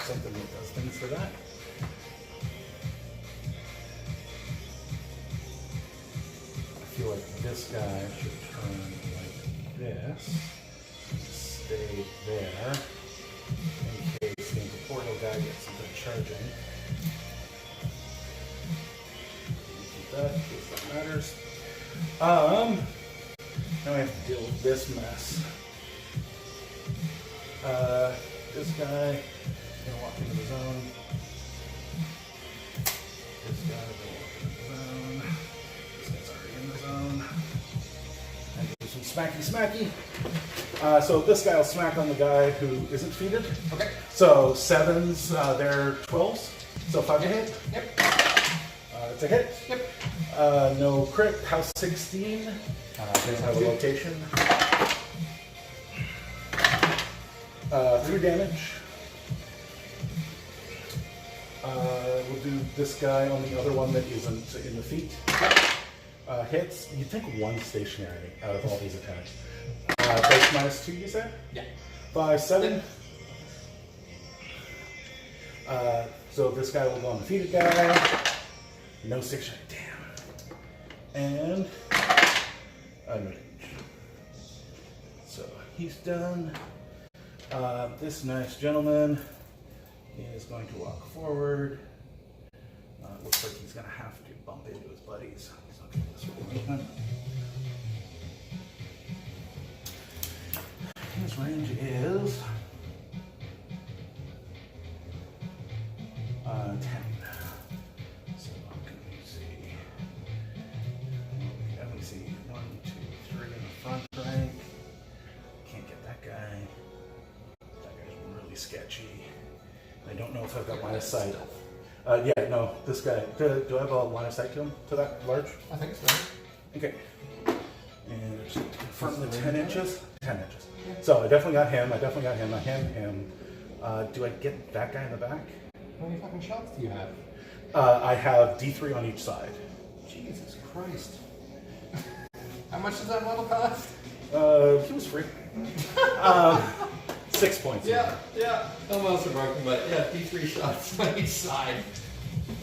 Something that does things for that. I feel like this guy should turn like this, stay there, in case the portal guy gets something charging. Keep that, in case that matters. Now we have to deal with this mess. This guy gonna walk into the zone. This guy will walk into the zone. This guy's already in the zone. And do some smacky. So this guy will smack on the guy who isn't defeated. Okay. So 7s, they're 12s. So 5 to hit. Yep. It's a hit. Yep. No crit. House 16. Doesn't have a location. 3 damage. We'll do this guy on the other one that isn't in the feet. Hits. You'd think 1 stationary out of all these attacks. Dice -2, you said? Yeah. 5, 7. So this guy will go on the defeated guy. No stationary. Damn. And so he's done. This nice gentleman is going to walk forward. Looks like he's going to have to bump into his buddies. So I'll get this one. His range is 10. So can we see? Let me see. 1, 2, 3 in the front rank. Can't get that guy. That guy's really sketchy. I don't know if I've got line of sight. Yeah, no, this guy. Do I have a line of sight to him? To that large? I think so. Okay. And just to confirm the 10 inches? 10 inches. Yeah. So I definitely got him. I hand him. Do I get that guy in the back? How many fucking shots do you have? I have D3 on each side. Jesus Christ. How much does that model cost? He was free. 6 points. Yeah. Almost broken, but yeah, D3 shots on each side.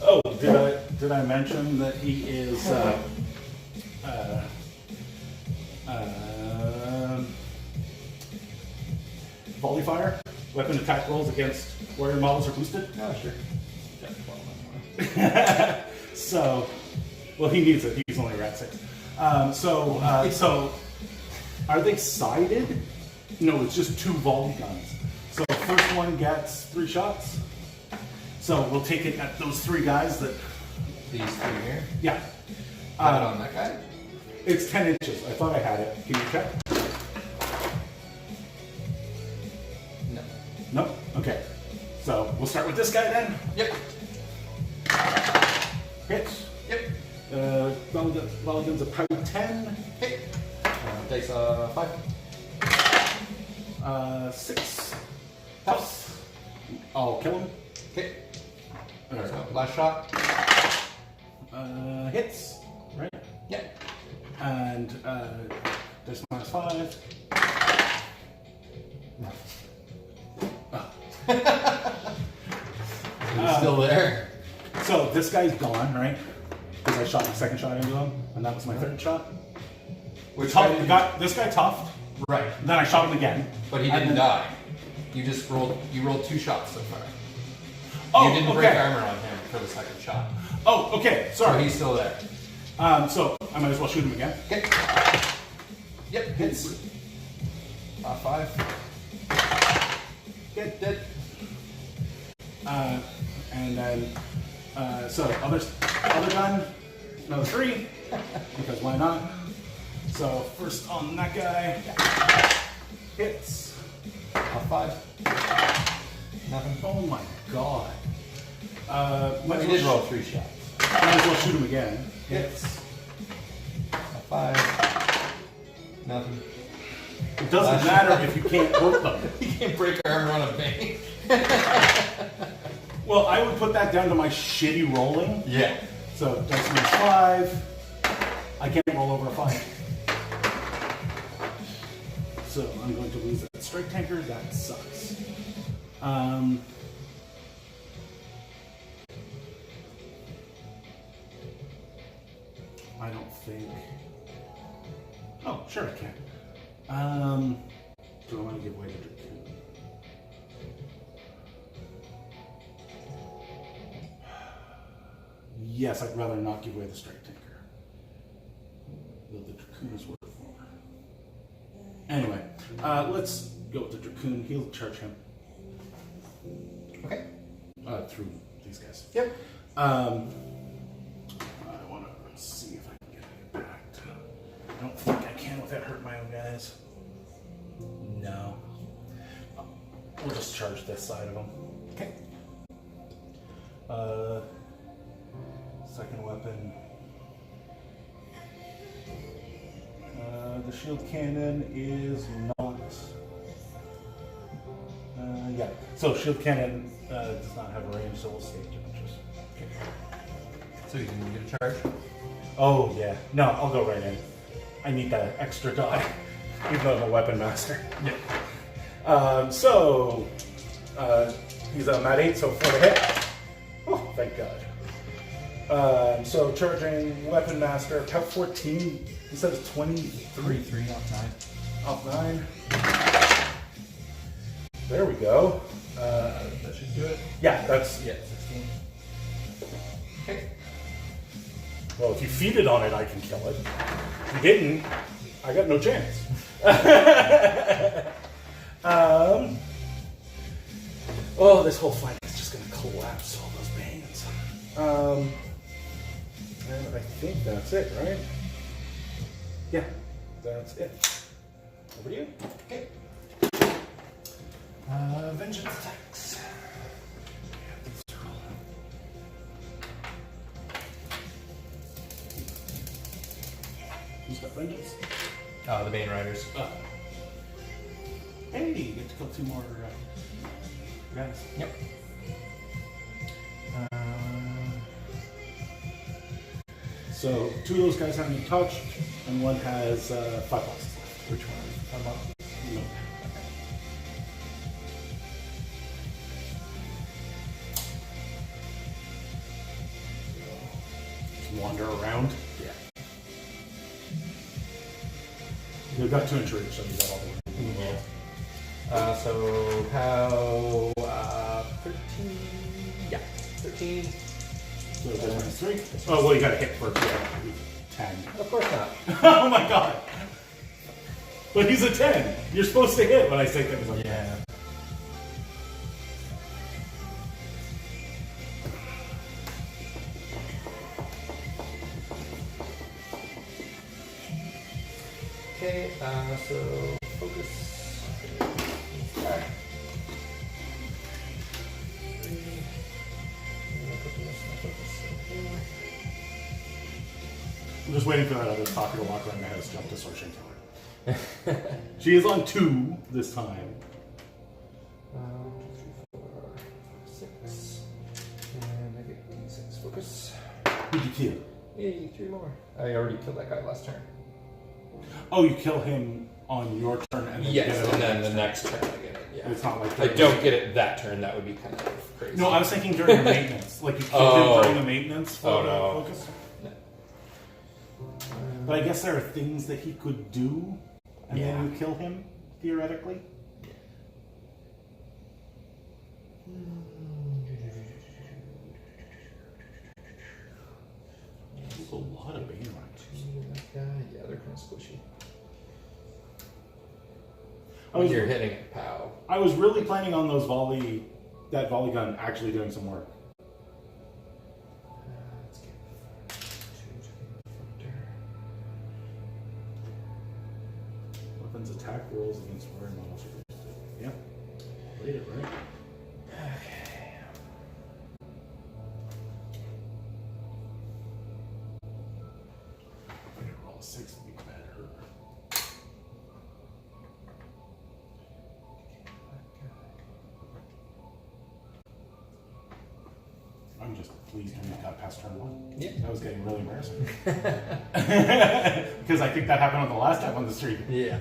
Oh, did I mention that he is volley fire? Weapon attack rolls against warrior models are boosted? Oh, sure. So, well, he needs it. He's only rat 6. So, are they sided? No, it's just 2 volley guns. So, first one gets 3 shots. So, we'll take it at those 3 guys that. These 3 here? Yeah. Have it on that guy? It's 10 inches. I thought I had it. Can you check? No. Nope. Okay. So, we'll start with this guy then. Yep. Hits. Yep. Mulligan's a POW 10. Hit. Dice 5. 6. Tough. I'll kill him. Hit. So, last shot. Hits. Right? Yeah. And this -5. He's still there. So this guy's gone, right? Because I shot my second shot into him, and that was my third shot. Which This guy toughed. Right. Then I shot him again. But he didn't die. You just rolled 2 shots so far. Oh, you didn't break armor on him for the second shot. Oh, okay. Sorry. So he's still there. So I might as well shoot him again. Okay. Yep, hits. 5. Get Dead. And then, so other gun, another 3, because why not? So first on that guy, hits. 5. Nothing. Oh my god. We did roll 3 shots. Might as well shoot him again. Hits. 5. Nothing. It doesn't matter if you can't hurt them. You can't break armor on a bang. Well, I would put that down to my shitty rolling. Yeah. So dice minus 5. I can't roll over a 5. So I'm going to lose that strike tanker. That sucks. I don't think. Oh, sure I can. Do I want to give away the Dracoon? Yes, I'd rather not give away the strike tanker. Though the Dracoon is worth more. Anyway, let's go with the Dracoon. He'll charge him. Okay. Through these guys. Yep. I want to see if I can get it back. I don't think I can without hurting my own guys. No. We'll just charge this side of them. Okay. Second weapon. The shield cannon is not. Yeah. So shield cannon does not have a range, so we'll save damages. Okay. So you can get a charge? Oh yeah. No, I'll go right in. I need that extra die, even though I'm a weapon master. Yeah. He's a mat 8, so 4 to hit. Oh, thank God. So charging weapon master, count 14 instead of 23. 3 off 9. Off 9. There we go. That should do it. Yeah, that's. Yeah, 16. Okay. Well, if you feed it on it, I can kill it. If you didn't, I got no chance. Oh, this whole fight is just going to collapse all those bands. And I think that's it, right? Yeah, that's it. Over to you. Okay. Vengeance attacks. Who's got vengeance? The Bane Riders. Hey, you get to kill 2 more guys. Yep. So 2 of those guys haven't been touched, and 1 has 5 boxes left. Which one? No. Just wander around. Yeah. They've got 2 inch reach, so he's got all the way. So how 13? Yeah, 13. So that's minus 3. Oh, well, you got to hit first. Yeah, 10. Of course not. Oh my god! But he's a 10. You're supposed to hit when I say things like that. Yeah. Okay, so focus. Back. 3. I'm just waiting for that other talker to walk around the house, jump to Sorcery and kill her. She is on 2 this time. 2, 3, 4, 6. And I get 6 focus. Who'd you kill? Yay, 3 more. I already killed that guy last turn. Oh, you kill him on your turn and then Yes, get it on and then the next next turn I get it. Yeah. It's not like I don't get it that turn. That would be kind of crazy. No, I was thinking during the maintenance. Like you killed him during the maintenance for focus. No. But I guess there are things that he could do, and then you kill him, theoretically. a lot of Bane Riders. That guy? Yeah, they're kind of squishy. You're hitting it, pow. I was really planning on that volley gun actually doing some work. Let's get 2 Weapons attack rolls against warrior models. Yeah. Played it right. Okay. If I could roll a 6, it'd be better. I'm just pleased when we got past turn 1. Yeah. That was getting really embarrassing. Because I think that happened on the last time on the street. Yeah.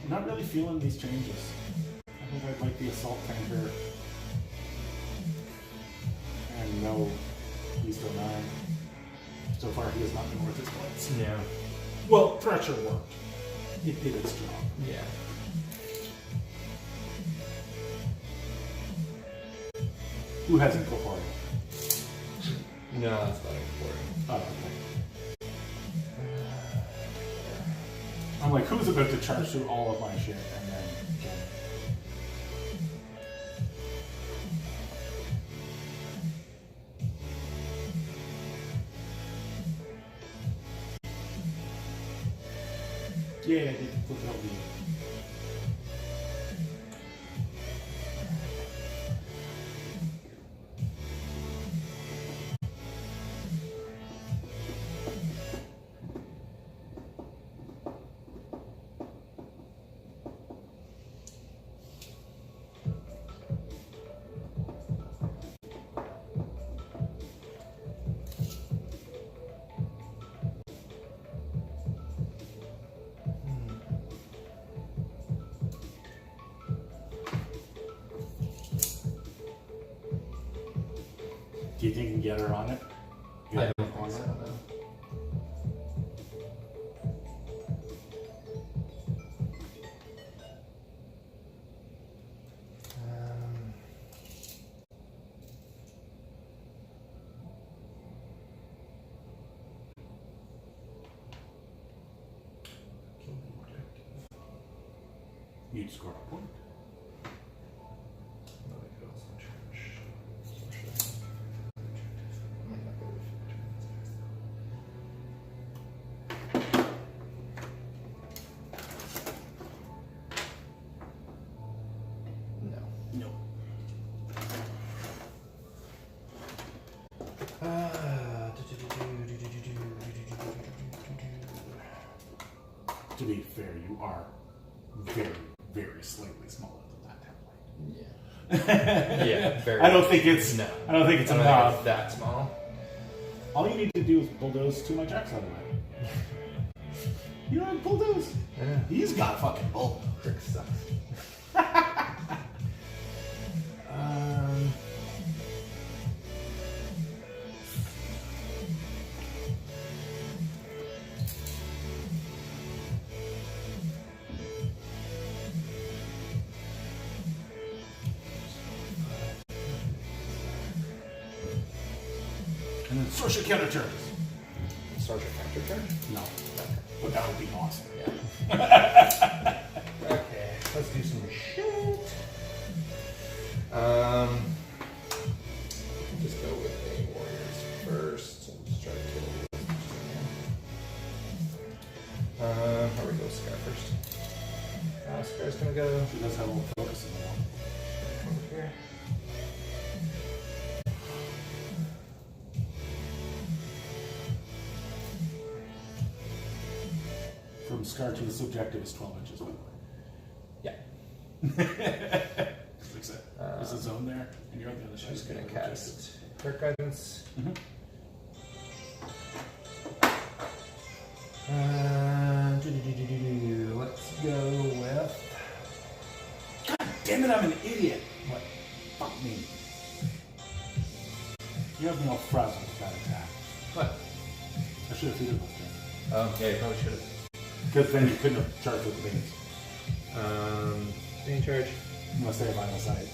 I'm not really feeling these changes. I think I'd like the assault tanker. And no Beast 09. So far, he has not been worth his points. Yeah. Well, pressure worked. It did its job. Yeah. Who has incorporated? No, that's not important. Oh, okay. I'm like, who's about to charge through all of my shit and then... Yeah, I did flip it over. Do you think you can get her on it? I don't think so, no. You'd score a point. No. To be fair, you are very, very slightly smaller than that template. Yeah. Yeah, very. I don't think it's No. I don't think it's I don't enough. think it's that small. All you need to do is bulldoze 2 of my jacks out of the way. You don't have bulldoze? Yeah. He's got fucking bulldoze. Crick sucks. And then social counter charges. Sergeant counter turn? No. But that would be awesome. Yeah. Okay, let's do some shit. Just go with the warriors first and just try to kill them as much as I can. Here we go, Scar first. Scar's gonna go She does have a little focus in the wall. over here. From Scar to the subjective is 12 inches, by the way. Yeah. Fix it. There's a zone there, and you're on the other side. She's gonna cast her guidance. Mm-hmm. Let's go with. God damn it, I'm an idiot. What? Fuck me. You have me all frazzled with that attack. What? I should have figured that thing. Yeah, you probably should have. Because then you couldn't have charged with the beans. Being charge. Unless they have line of sight.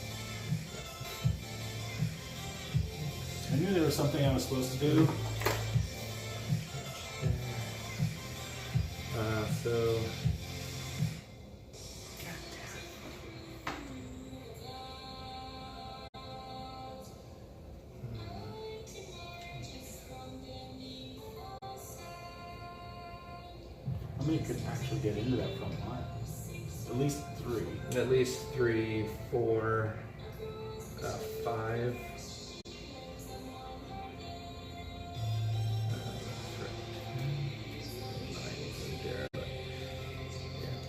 I knew there was something I was supposed to do. So. How many could actually get into that front line? At least 3. At least 3, 4, 5.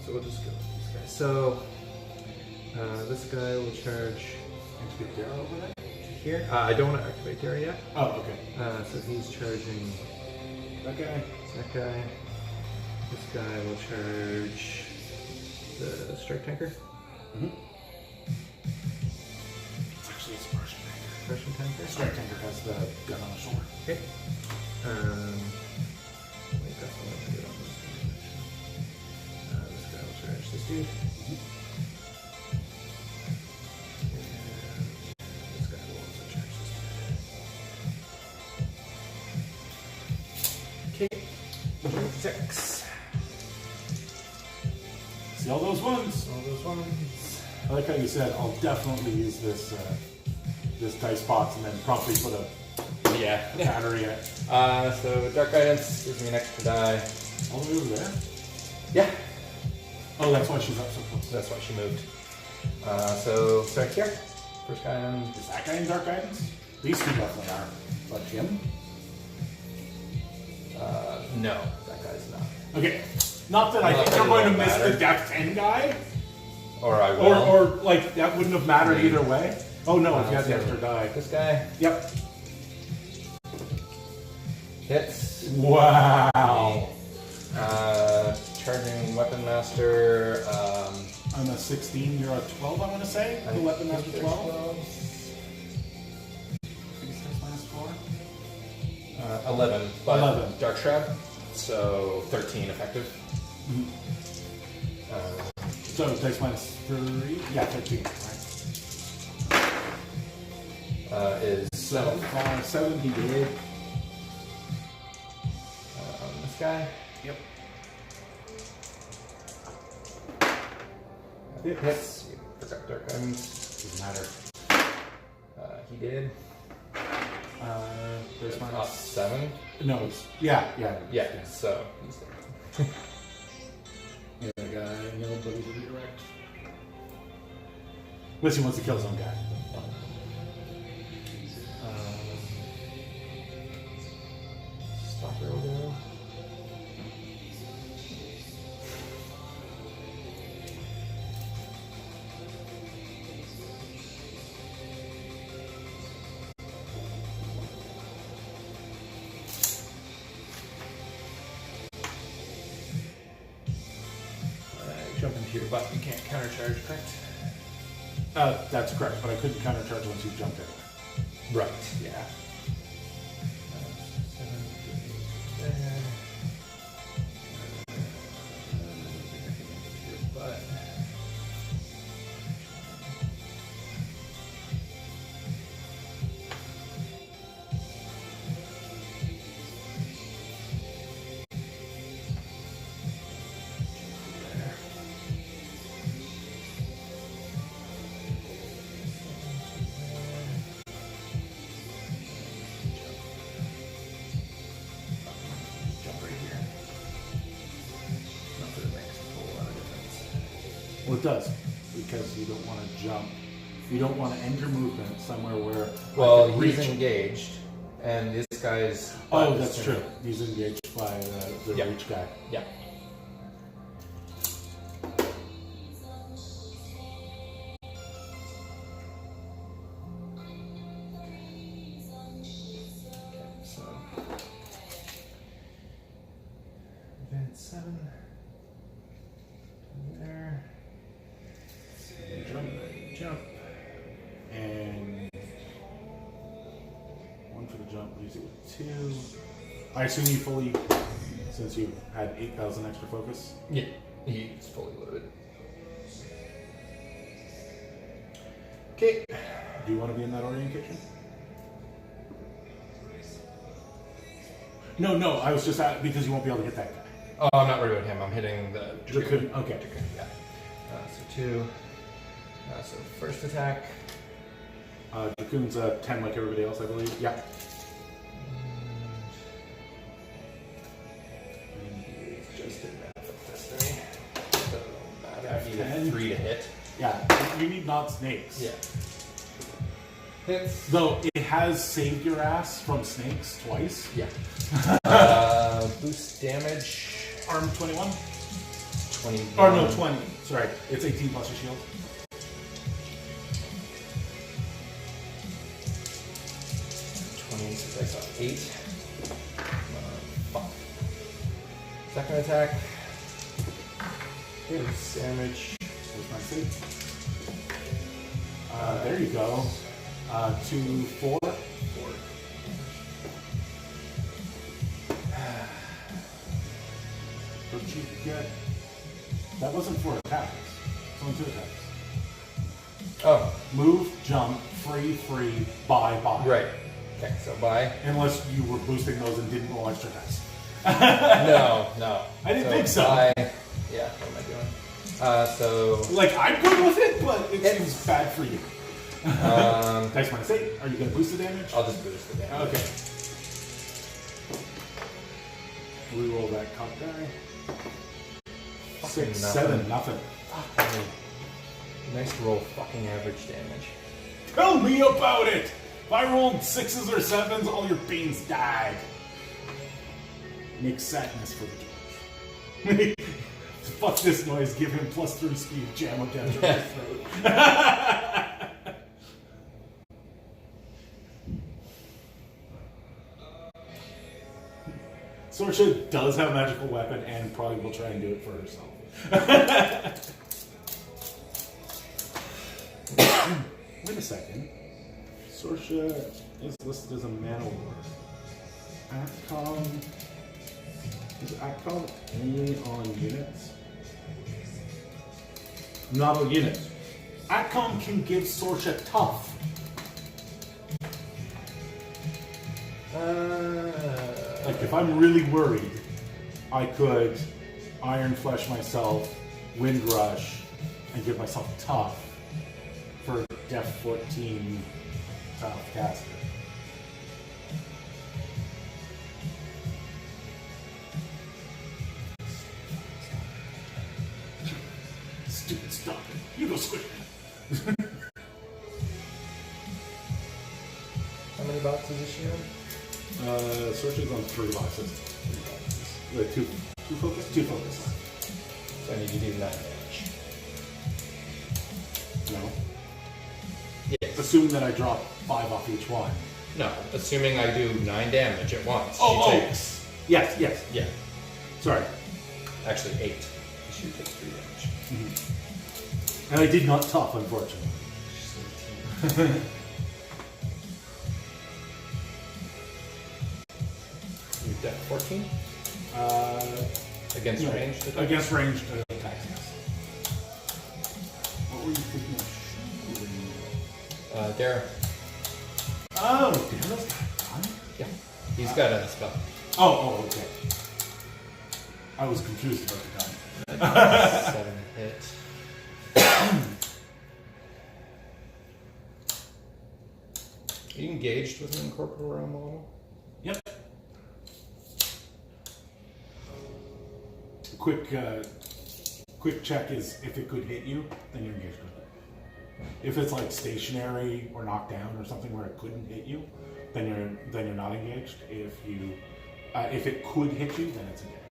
So we'll just go with these guys. So this guy will charge Activate Dare over there? here. I don't want to activate Dare yet. Oh, okay. So he's charging That guy. that guy. This guy will charge the strike tanker. Mm-hmm. It's actually a suppression tanker. Suppression tanker. Strike tanker has the gun on the shoulder. Okay. Wait, that's the one to do on this one. This guy will charge this dude. Mm-hmm. And this guy will also charge this dude. Okay. 6. See all those ones? All those ones. I like how you said, I'll definitely use this this dice box and then promptly put a battery in it. So Dark Guidance gives me an extra die. All the way over there? Yeah. Oh, that's why she's up so close. That's why she moved. So start here. First guy on. Is that guy in Dark Guidance? These two definitely are. But him? No, that guy's not. Okay. Not that I Not think that you're it going to won't miss matter. the Deck 10 guy. Or I will. Or like, that wouldn't have mattered Maybe. either way. Oh no, if you had the So extra die. This guy Yep. hits. Wow. Charging Weapon Master. I'm a 16, you're a 12, I want to say. The Weapon Master 12. Minus 4. 11. But 11. Dark Shroud. So 13 effective. Mm-hmm. So dice minus 3. Yeah, 13. Right. Is 7. 7 he did. This guy. Yep. It hits. Forgot Dark Guidance. Doesn't matter. He did. Dice Not minus 7. No, it's yeah. Yeah. So he's there. Yeah, the guy, nobody to redirect. Unless he wants to kill some guy. Stalker will go. Jump into your butt. You can't countercharge, correct? That's correct, but I couldn't countercharge once you jumped in. Right. Yeah. 7, 3, there. Your butt. Well, it does, because you don't want to jump. You don't want to end your movement somewhere where. Well, I can he's reach. engaged, and this guy's. Oh, that's true. He's engaged by the Yep. reach guy. Yeah. So. Advance 7. There. Jump. And 1 for the jump, leaves it with 2. I assume you fully, since you had 8,000 extra focus. Yeah, he's fully loaded. Okay. Do you want to be in that orientation? No, I was just at, because you won't be able to hit that guy. Oh, I'm not worried about him. I'm hitting the Dracoon. Okay. Dracoon, yeah. So 2. So first attack. Dracoon's a 10 like everybody else, I believe. Yeah. And he's just in that this 3. So I need a 3 to hit. Yeah, you need not snakes. Yeah. Hits. Though it has saved your ass from snakes twice. Yeah. Boost damage. Arm 21? 20. Or no, 20. Sorry, it's 18 plus your shield. So I saw 8. Fuck. Second attack. Boost damage. Where's my save? There you go. 2, 4. 4. Don't you get... That wasn't 4 attacks. It's only 2 attacks. Oh. Move, jump, free, buy. Right. Okay, so buy. Unless you were boosting those and didn't roll extra dice. No. I didn't think so. Buy. Yeah, what am I doing? So... Like, I'm good with it, but it seems bad for you. Dice minus 8. Are you going to boost the damage? I'll just boost the damage. Okay. Reroll that cop die. 6, 7, nothing. Fuck me. Nice roll, fucking average damage. Tell me about it! If I rolled 6s or 7s, all your beans died. Make sadness for the game. Fuck this noise, give him +3 speed, jam him down to his throat. Sorsha does have a magical weapon and probably will try and do it for herself. Wait a second. Sorsha is listed as a man of war. Atcom. Is Atcom only on units? Not on units. Atcom can give Sorsha tough. Like, if I'm really worried, I could Iron Flesh myself, Wind Rush, and give myself tough for Def 14 tough caster. Stupid stuff. You go squish it. How many boxes is she on? Sorsha's on 3 boxes. 3 boxes. 2 focus? 2 focus. So I need to do 9 damage. No. Yes. Assuming that I drop 5 off each one. No, assuming I do 9 damage at once. Oh, she takes... Yes. Yeah. Sorry. Actually, 8. She takes 3 damage. Mm-hmm. And I did not tough, unfortunately. You've done 14? Against no, ranged attacks? Against ranged attacks, yes. What were you thinking of shooting? Dara. Oh, Dara's got a gun? Yeah. He's got a spell. Oh, okay. I was confused about the gun. 7 hit. Are you engaged with an incorporeal model? Yep. Quick check is if it could hit you, then you're engaged with it. If it's like stationary or knocked down or something where it couldn't hit you, then you're not engaged. If it could hit you, then it's engaged.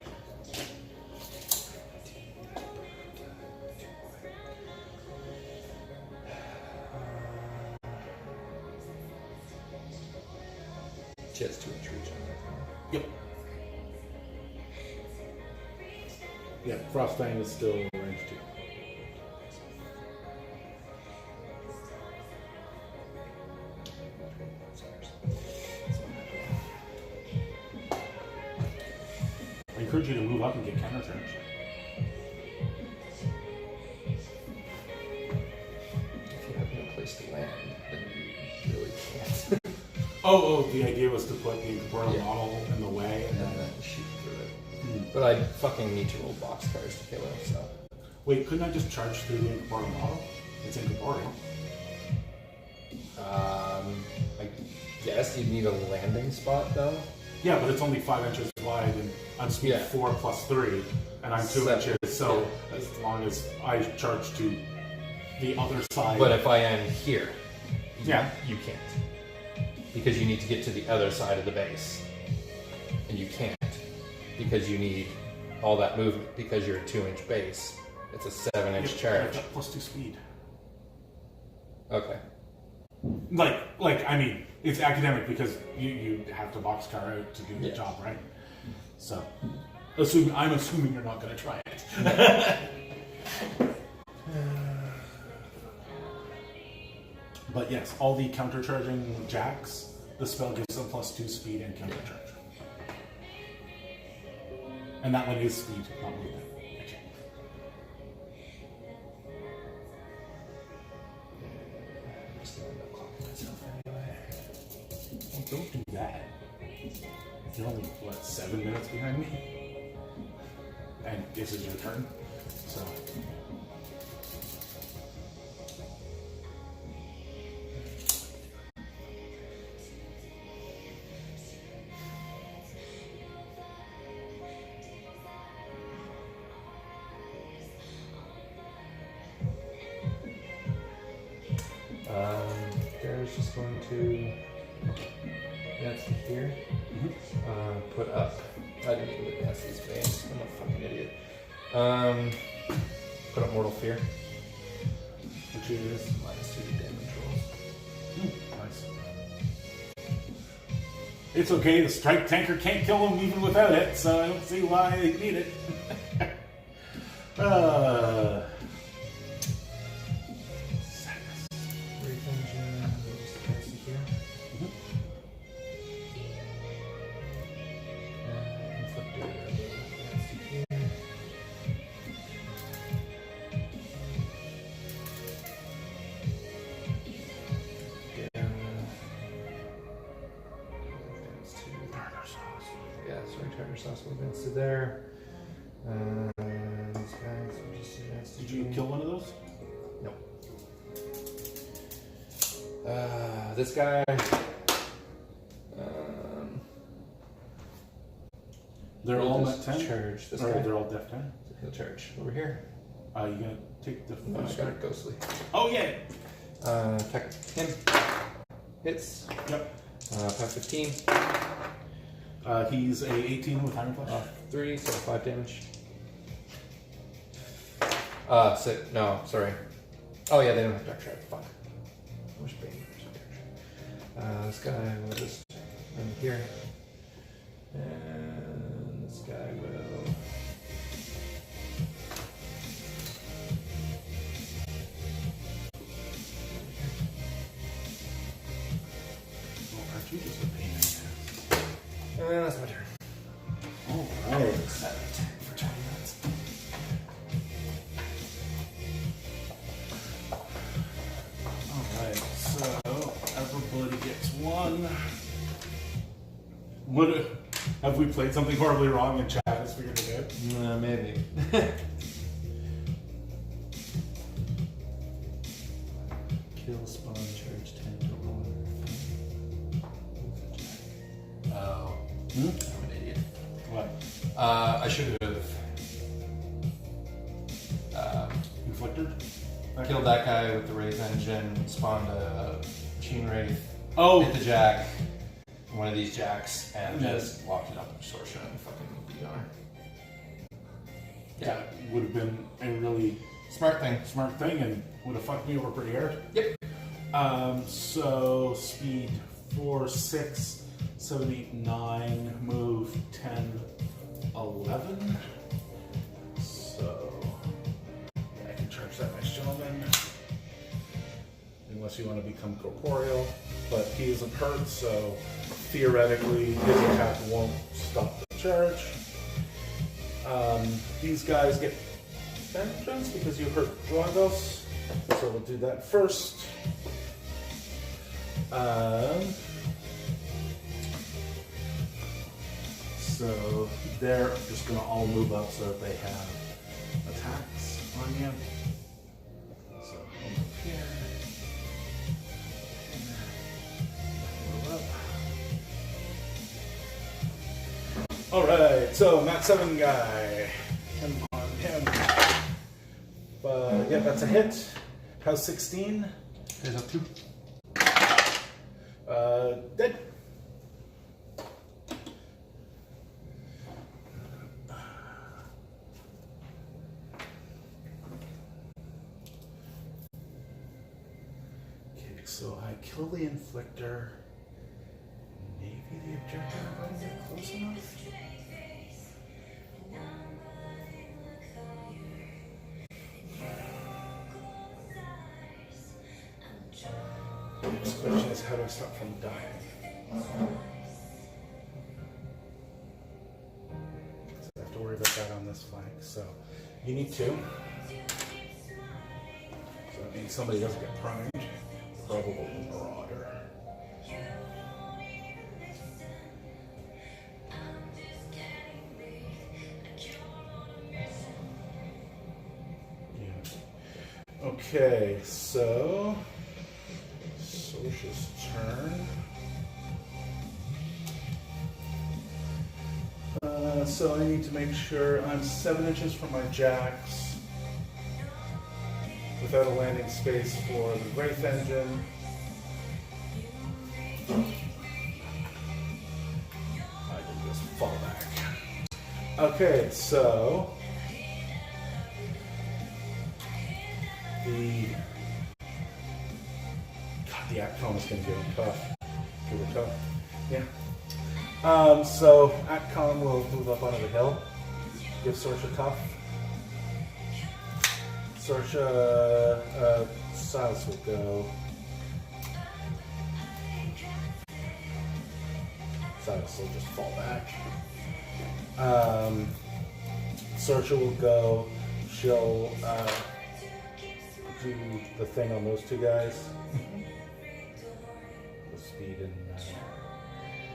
She has 2-inch reach on that. Yep. Yeah, Frostfang is still range 2. I encourage you to move up and get counter charge. If you have no place to land. The idea was to put the incorporeal model in the way and then shoot through it. But I fucking need to roll boxcars to kill it, so. Wait, couldn't I just charge through the incorporeal model? It's incorporeal. I guess you'd need a landing spot, though. Yeah, but it's only 5 inches wide, and I'm speed 4 plus 3, and I'm 2 inches, so as long as I charge to the other side... But if I am here, you can't. Because you need to get to the other side of the base. And you can't. Because you need all that movement, because you're a 2-inch base. It's a 7-inch charge. Plus 2 speed. Okay. I mean, it's academic because you have to boxcar out to do the job, right? So, I'm assuming you're not going to try it. But yes, all the countercharging jacks, the spell gives them plus 2 speed and countercharge. And that one is speed, not movement. Don't do that. You're only, 7 minutes behind me? And this is your turn, so... Garrett's just going to... That's here. Put up. I didn't even advance these veins. I'm a fucking idiot. Put up Mortal Fear. Which is -2 damage rolls. Nice. It's okay, the strike tanker can't kill him even without it, so I don't see why they need it. Advance to there. These guys will just advance to Did you kill one of those? Nope. This guy. They're all at 10? Charge. This guy? They're all def 10? He'll charge. Over here. You gonna take the... No, I got it ghostly. Oh, yeah! Attack him. Hits. Yep. 515. He's a 18 with Iron Flesh. 3, so 5 damage. No, sorry. Oh yeah, they don't have Dark Shroud. Fuck. I wish Bane was Dark Shroud. This guy will just in here. And this guy will... Aren't you just a pain in the ass? That's my turn. Alright. For 20 minutes. Alright, so everybody gets 1. What have we played something horribly wrong and chat has figured it out? Maybe. Kill, spawn, charge 10 to roll. Oh. I'm an idiot. What? I should have Inflicted? killed that guy with the Wraith Engine, spawned a Machine Wraith, Oh! hit the jack, one of these jacks, and just locked it up in Distortion and fucking beat on her. Yeah. That would have been a really Smart thing. and would have fucked me over pretty hard. Yep. So speed 4, 6, 7, 8, 9, move 10, 11. So I can charge that nice gentleman. Unless you want to become corporeal. But he isn't hurt, so theoretically his attack won't stop the charge. These guys get vengeance because you hurt Dragos. So we'll do that first. So they're just going to all move up so that they have attacks on you. So move up here. Move up. Alright, so Mat 7 guy. Him on him. Yeah, that's a hit. How's 16? There's up 2. Dead. Okay, so I kill the inflictor. Maybe the objective if I can get close enough. The next question is, how do I stop from dying? So I have to worry about that on this flank. So you need 2. So that means somebody doesn't get primed. Probably Marauder. Yeah. Okay, so Sorsha's turn. So I need to make sure I'm 7 inches from my jacks without a landing space for the Wraith engine. I can just fall back. Okay, so the Atcom is going to give him tough. Give her tough. Yeah. So Atcom will move up onto the hill. Give Sorsha tough. Sorsha, Silas will go. Silas will just fall back. Sorsha will go. She'll do the thing on those 2 guys. The speed and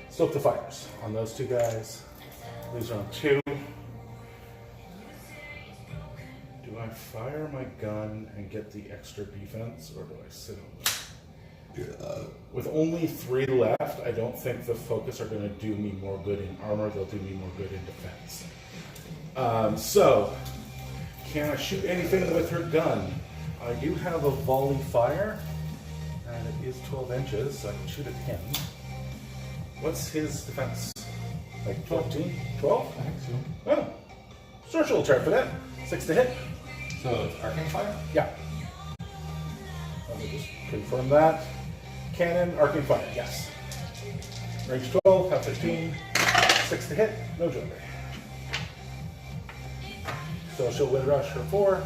stoke the fires on those 2 guys. These are on 2. Do I fire my gun and get the extra defense, or do I sit on them? With only 3 left, I don't think the focus are going to do me more good in armor. They'll do me more good in defense. So, can I shoot anything with her gun? I do have a volley fire, and it is 12 inches, so I can shoot at him. What's his defense? Like 14? 12? I think so. Oh, Sorsha will try for that. 6 to hit. So it's arcane fire? Yeah. Let me just confirm that. Cannon, arcane fire, yes. Range 12, half 15, 6 to hit, no joker. So she'll wind rush her 4.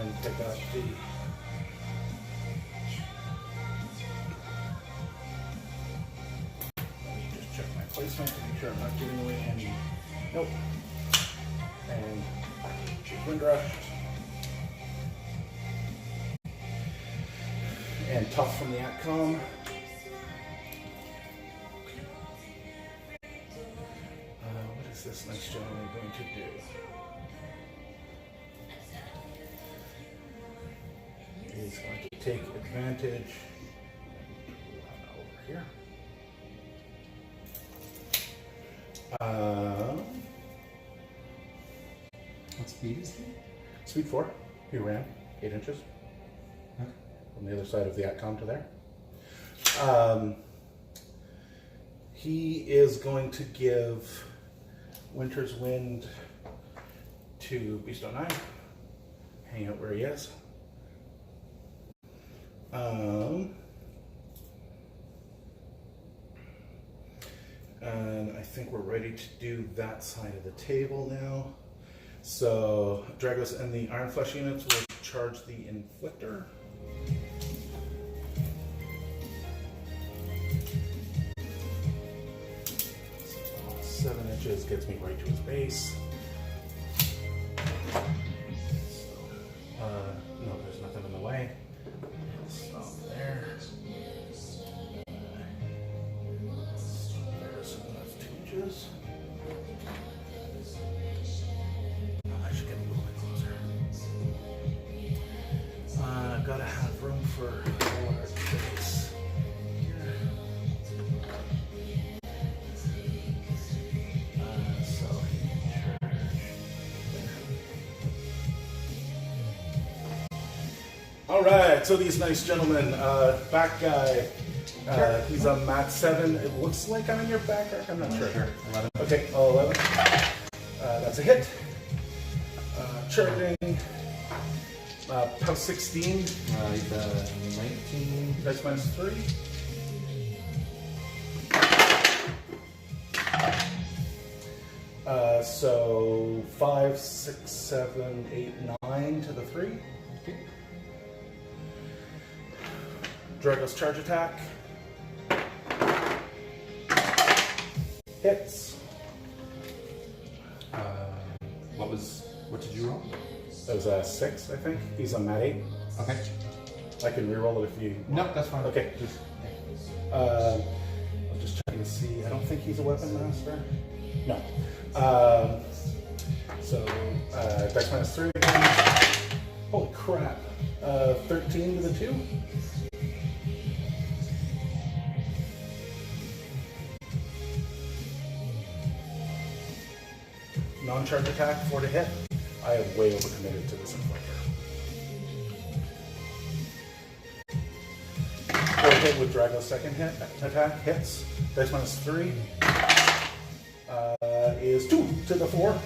And pick up the... Let me just check my placement to make sure I'm not giving away any... Nope. And she's wind rushed. And tough from the Atcom. What is this next gentleman going to do? He's going to take advantage over here. What speed is he? Speed 4. He ran 8 inches. Okay. From the other side of the Atcom to there. He is going to give Winter's Wind to Beast 09. Hang out where he is. And I think we're ready to do that side of the table now. So Dragos and the Iron Flesh units will charge the Inflictor. 7 inches gets me right to his base. No, there's nothing in the way. Stop there. for the large face. So All right, so these nice gentlemen, back guy, he's on mat 7. It looks like I'm in your back arc, I'm not sure. 11. Okay, 11. That's a hit. Charging. Pow 16. He's 19. Dice minus 3. So 5, 6, 7, 8, 9 to the 3. Okay. Drago's charge attack. Hits. What did you roll? That was a 6, I think. He's on mat 8. Okay. I can reroll it if you. No, that's fine. Okay. Just, I'm just checking to see. I don't think he's a weapon master. No. Dice minus 3 again. Holy crap. 13 to the 2. Non-charge attack, 4 to hit. I have way overcommitted to this inflictor. 4 to hit with Drago's second hit attack hits. Dice minus 3 is 2 to the 4.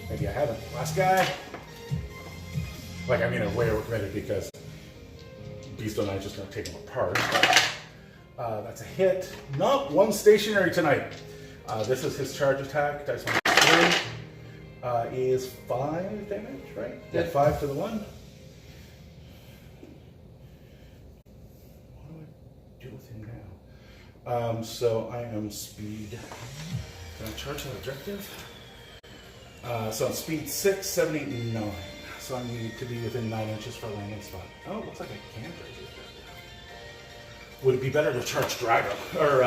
Maybe I haven't. Last guy. Like, I mean, I'm way overcommitted because Beast and I just gonna take him apart. That's a hit. Not one stationary tonight. This is his charge attack. Dice minus 3 is 5 damage, right? Yeah, 5 to the 1. What do I do with him now? So I am speed. Can I charge that objective? So I'm speed 6, 7, 8, 9. So I need to be within 9 inches for a landing spot. Oh, it looks like I can charge it. Would it be better to charge Drago? Or,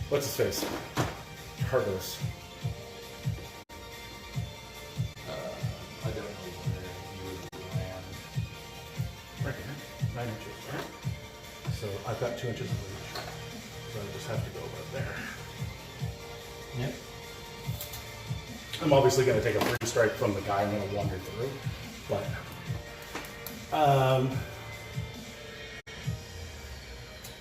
what's his face? Carlos. I don't know where you would land. Right here. 9 inches, right? So I've got 2 inches of reach. So I just have to go about there. Yep. I'm obviously going to take a free strike from the guy I'm going to wander through. But,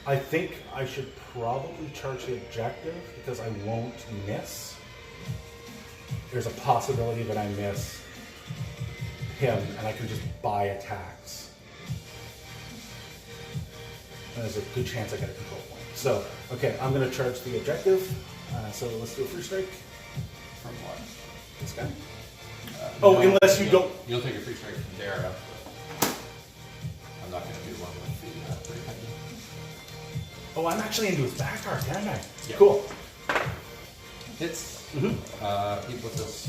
I think I should probably charge the objective because I won't miss. There's a possibility that I miss him and I can just buy attacks. And there's a good chance I get a control point. So, okay, I'm going to charge the objective. So let's do a free strike. From what? This guy. No, unless you don't. You'll take a free strike from Dara, but I'm not going to do one with the pretty heavy. Oh, I'm actually into his back arc, aren't I? Yeah. Cool. Hits. Mm-hmm. He puts us.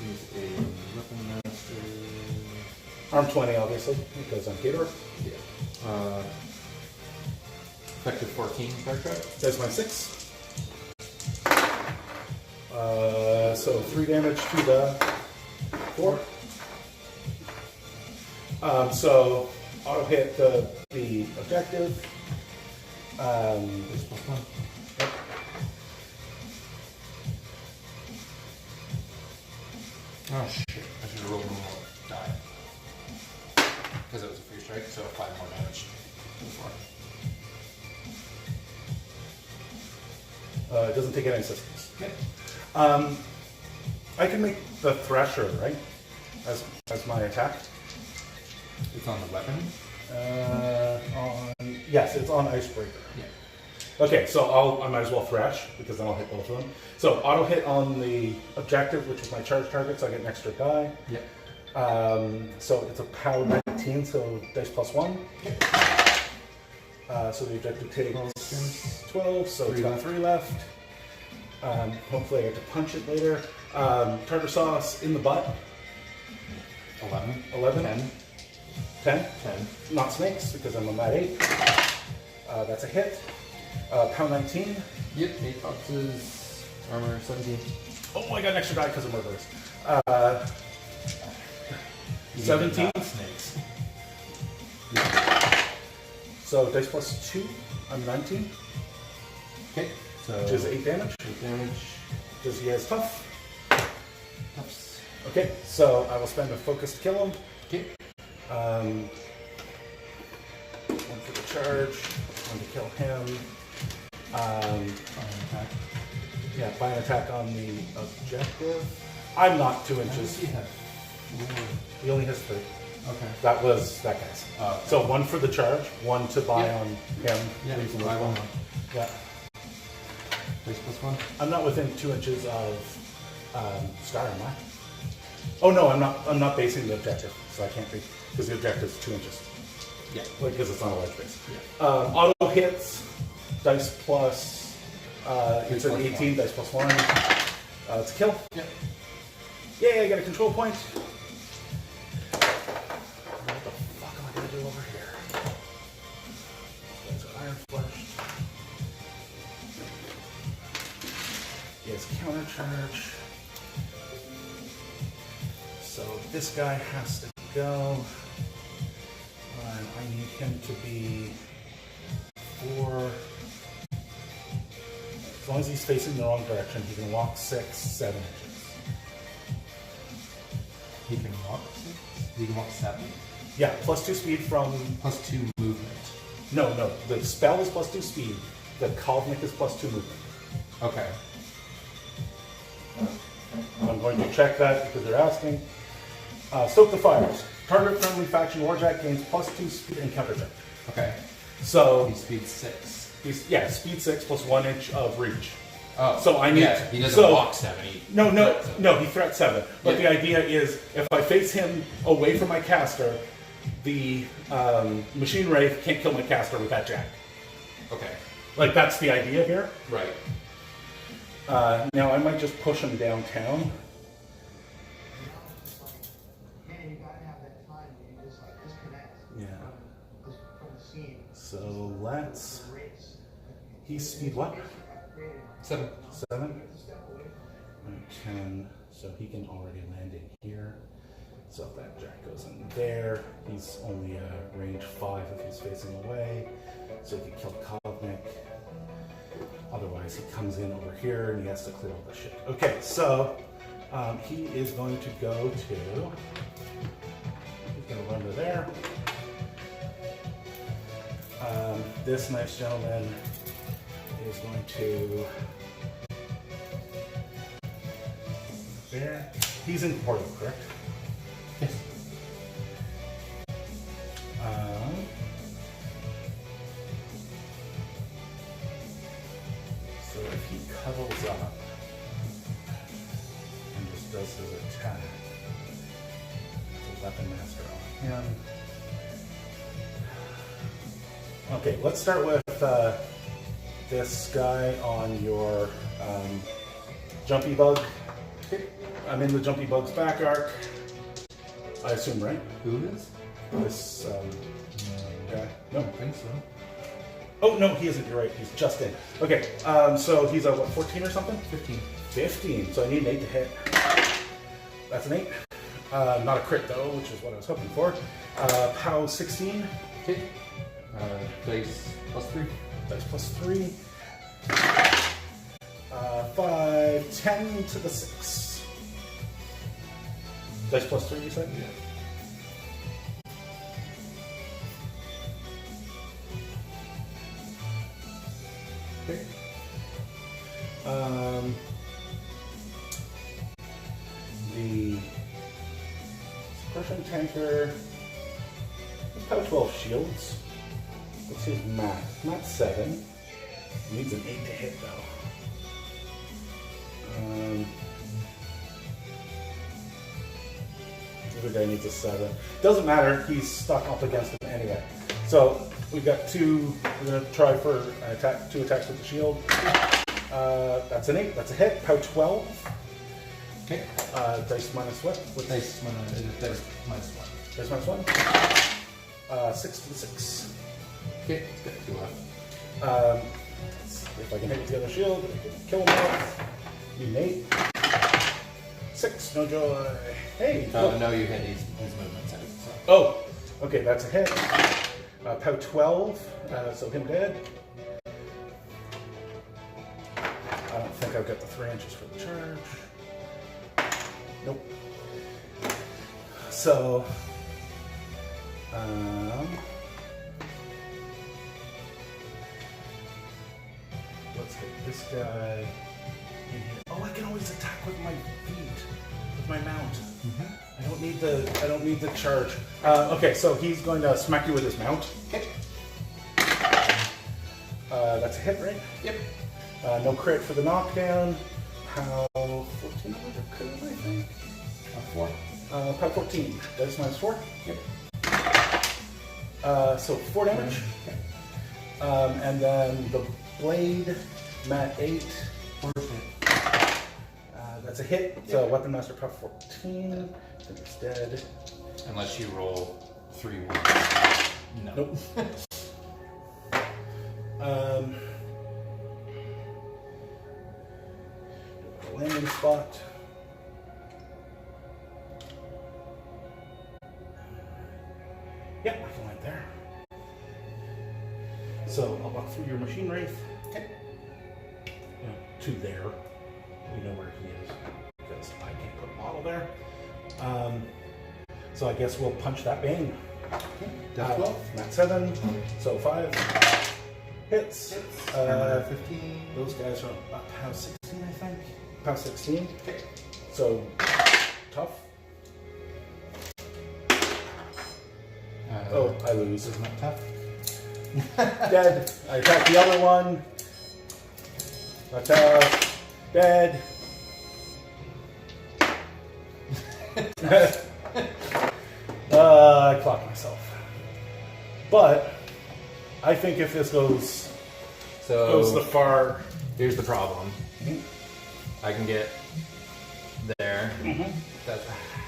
He's a weapon master. Arm 20, obviously, because I'm Gator. Yeah. Effective 14 card trap. That's my 6. So 3 damage to the 4. So auto hit the objective. This plus 1. Yep. Oh shit! I should have rolled one more die. Because it was a free strike, so 5 more damage. It doesn't take any assistance. Okay. I can make the Thresher, right? As my attack. It's on the weapon. Yes, it's on Icebreaker. Yeah. Okay, so I might as well Thresh, because then I'll hit both of them. So auto hit on the objective, which is my charge target, so I get an extra die. Yep. So it's a power 19, so dice plus 1. Okay. So the objective takes 12, so it's got 3 left. Hopefully I get to punch it later. Tartar sauce in the butt. 11. 11. 10. 10. 10. Not snakes, because I'm on that 8. That's a hit. Pound 19. Yep, 8 boxes. Armor 17. Oh, I got an extra die because of murderers. 17 snakes. So dice plus 2, I'm 19. Okay, so Which is 8 damage. 8 damage. Does he has tough? Toughs. Okay, so I will spend a focus to kill him. Okay. One for the charge, one to kill him. Attack. Yeah, by an attack on the objective. I'm not 2 How does inches. he have? He only has 3. Okay. That was that guy's. Oh. So 1 for the charge, 1 to buy Yeah. on him. Yeah, leaves him with 5 on 1. 1. Yeah. Base plus 1. I'm not within 2 inches of Star, am I? Oh no, I'm not. I'm not basing the objective, so I can't be because the objective is 2 inches. Yeah. Like, because it's on a ledge base. Yeah. Auto hits, dice plus. It's an Plus 18, one. dice plus 1. It's a kill. Yeah. Yay! I got a control point. What the fuck am I gonna do over here? That's iron flesh. Yes, counter charge. So this guy has to go. And I need him to be 4. As long as he's facing the wrong direction, he can walk 6, 7 inches. He can walk 6. He can walk 7. Yeah, plus 2 speed from. Plus 2 movement. No. The spell is plus 2 speed. The Cosmic is plus 2 movement. Okay. I'm going to check that because they're asking. Stoke the fires. Target friendly faction warjack gains plus 2 speed and counter check. Okay. So He's speed 6. he's speed 6 plus 1 inch of reach. Oh. So I need. Yeah, he doesn't so- walk 7. He No, threats him. he threats 7. But Yeah. the idea is, if I face him away from my caster, the machine wraith can't kill my caster with that jack. Okay. Like, that's the idea here. Right. Now I might just push him downtown. Man, you gotta have that time where you just like disconnect Yeah. from the scene. So let's. Race. He's speed what? 7. 7. 10. So he can already land in here. So if that jack goes in there, he's only range 5 if he's facing away. So he can kill Cosmic. Otherwise, he comes in over here and he has to clear all the shit. Okay, so he is going to go to. He's going to run to there. This nice gentleman is going to. There. He's in portal, correct? Yes. So if he cuddles up and just does his attack, it's a weapon master on him. Okay, let's start with this guy on your jumpy bug. I'm in the jumpy bug's back arc. I assume, right? Who is? This guy. No. I don't think so. Oh, no, he isn't. You're right. He's just in. Okay, so he's a, 14 or something? 15. 15. So I need an 8 to hit. That's an 8. Not a crit, though, which is what I was hoping for. POW 16. Okay. Dice plus 3. Dice plus 3. 5, 10 to the 6. Dice plus 3, you said? Yeah. Okay. The suppression tanker. Power 12 shields. What's his max? Max 7. Needs an 8 to hit though. The other guy needs a 7. Doesn't matter, he's stuck up against him anyway. So we've got 2. We're gonna try for an attack, 2 attacks with the shield. That's an 8, that's a hit. Power 12. Okay. Dice minus what? Dice minus 1. Dice minus 1. 6 to the 6. Okay, it's got 2 left. If I can hit with the other shield, I can kill him off. You Nate. 6, no joy. Hey. No, you hit his movement set. So. Oh, okay, that's a hit. Pow 12, so him dead. I don't think I've got the 3 inches for the charge. Nope. So, let's hit this guy in here. Oh, I can always attack with my feet, with my mount. I don't need the charge. Okay, so he's going to smack you with his mount. Okay. That's a hit, right? Yep. No crit for the knockdown. How 14 could I think? 4. Pow 14. Dice minus 4. Yep. So 4 damage. And then the blade, mat 8. That's a hit. So weapon master pow 14. I think it's dead. Unless you roll 3 1. No. Nope. Landing spot. Yeah, I can land there. So I'll walk through your machine wraith. Okay. To there. We know where he is because I can't put a model there. So I guess we'll punch that bane. Death 12. Not 7. So 5 hits. 15. Those guys are up pow 16, I think. Pow 16. Okay. So tough. Oh, I lose. Isn't that tough? Dead. I attack the other one. Attack. Dead. I clocked myself. But I think if this goes So the far. here's the problem. I can get there. That's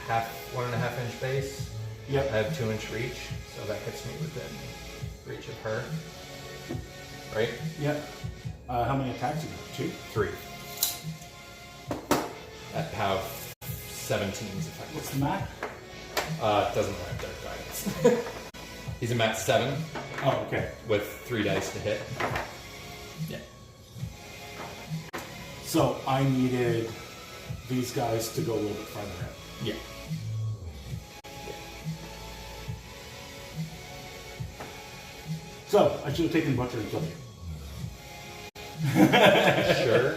a 1.5 inch base. Yep. I have 2 inch reach, so that gets me within reach of her. Right? Yep. How many attacks you got? 2? 3. At POW 17 is effective. What's the mat? Doesn't have dark guidance. He's a mat 7 Oh, okay. with 3 dice to hit. Yeah. So I needed these guys to go a little bit farther in. Yeah. So I should have taken Butcher and killed you. Sure.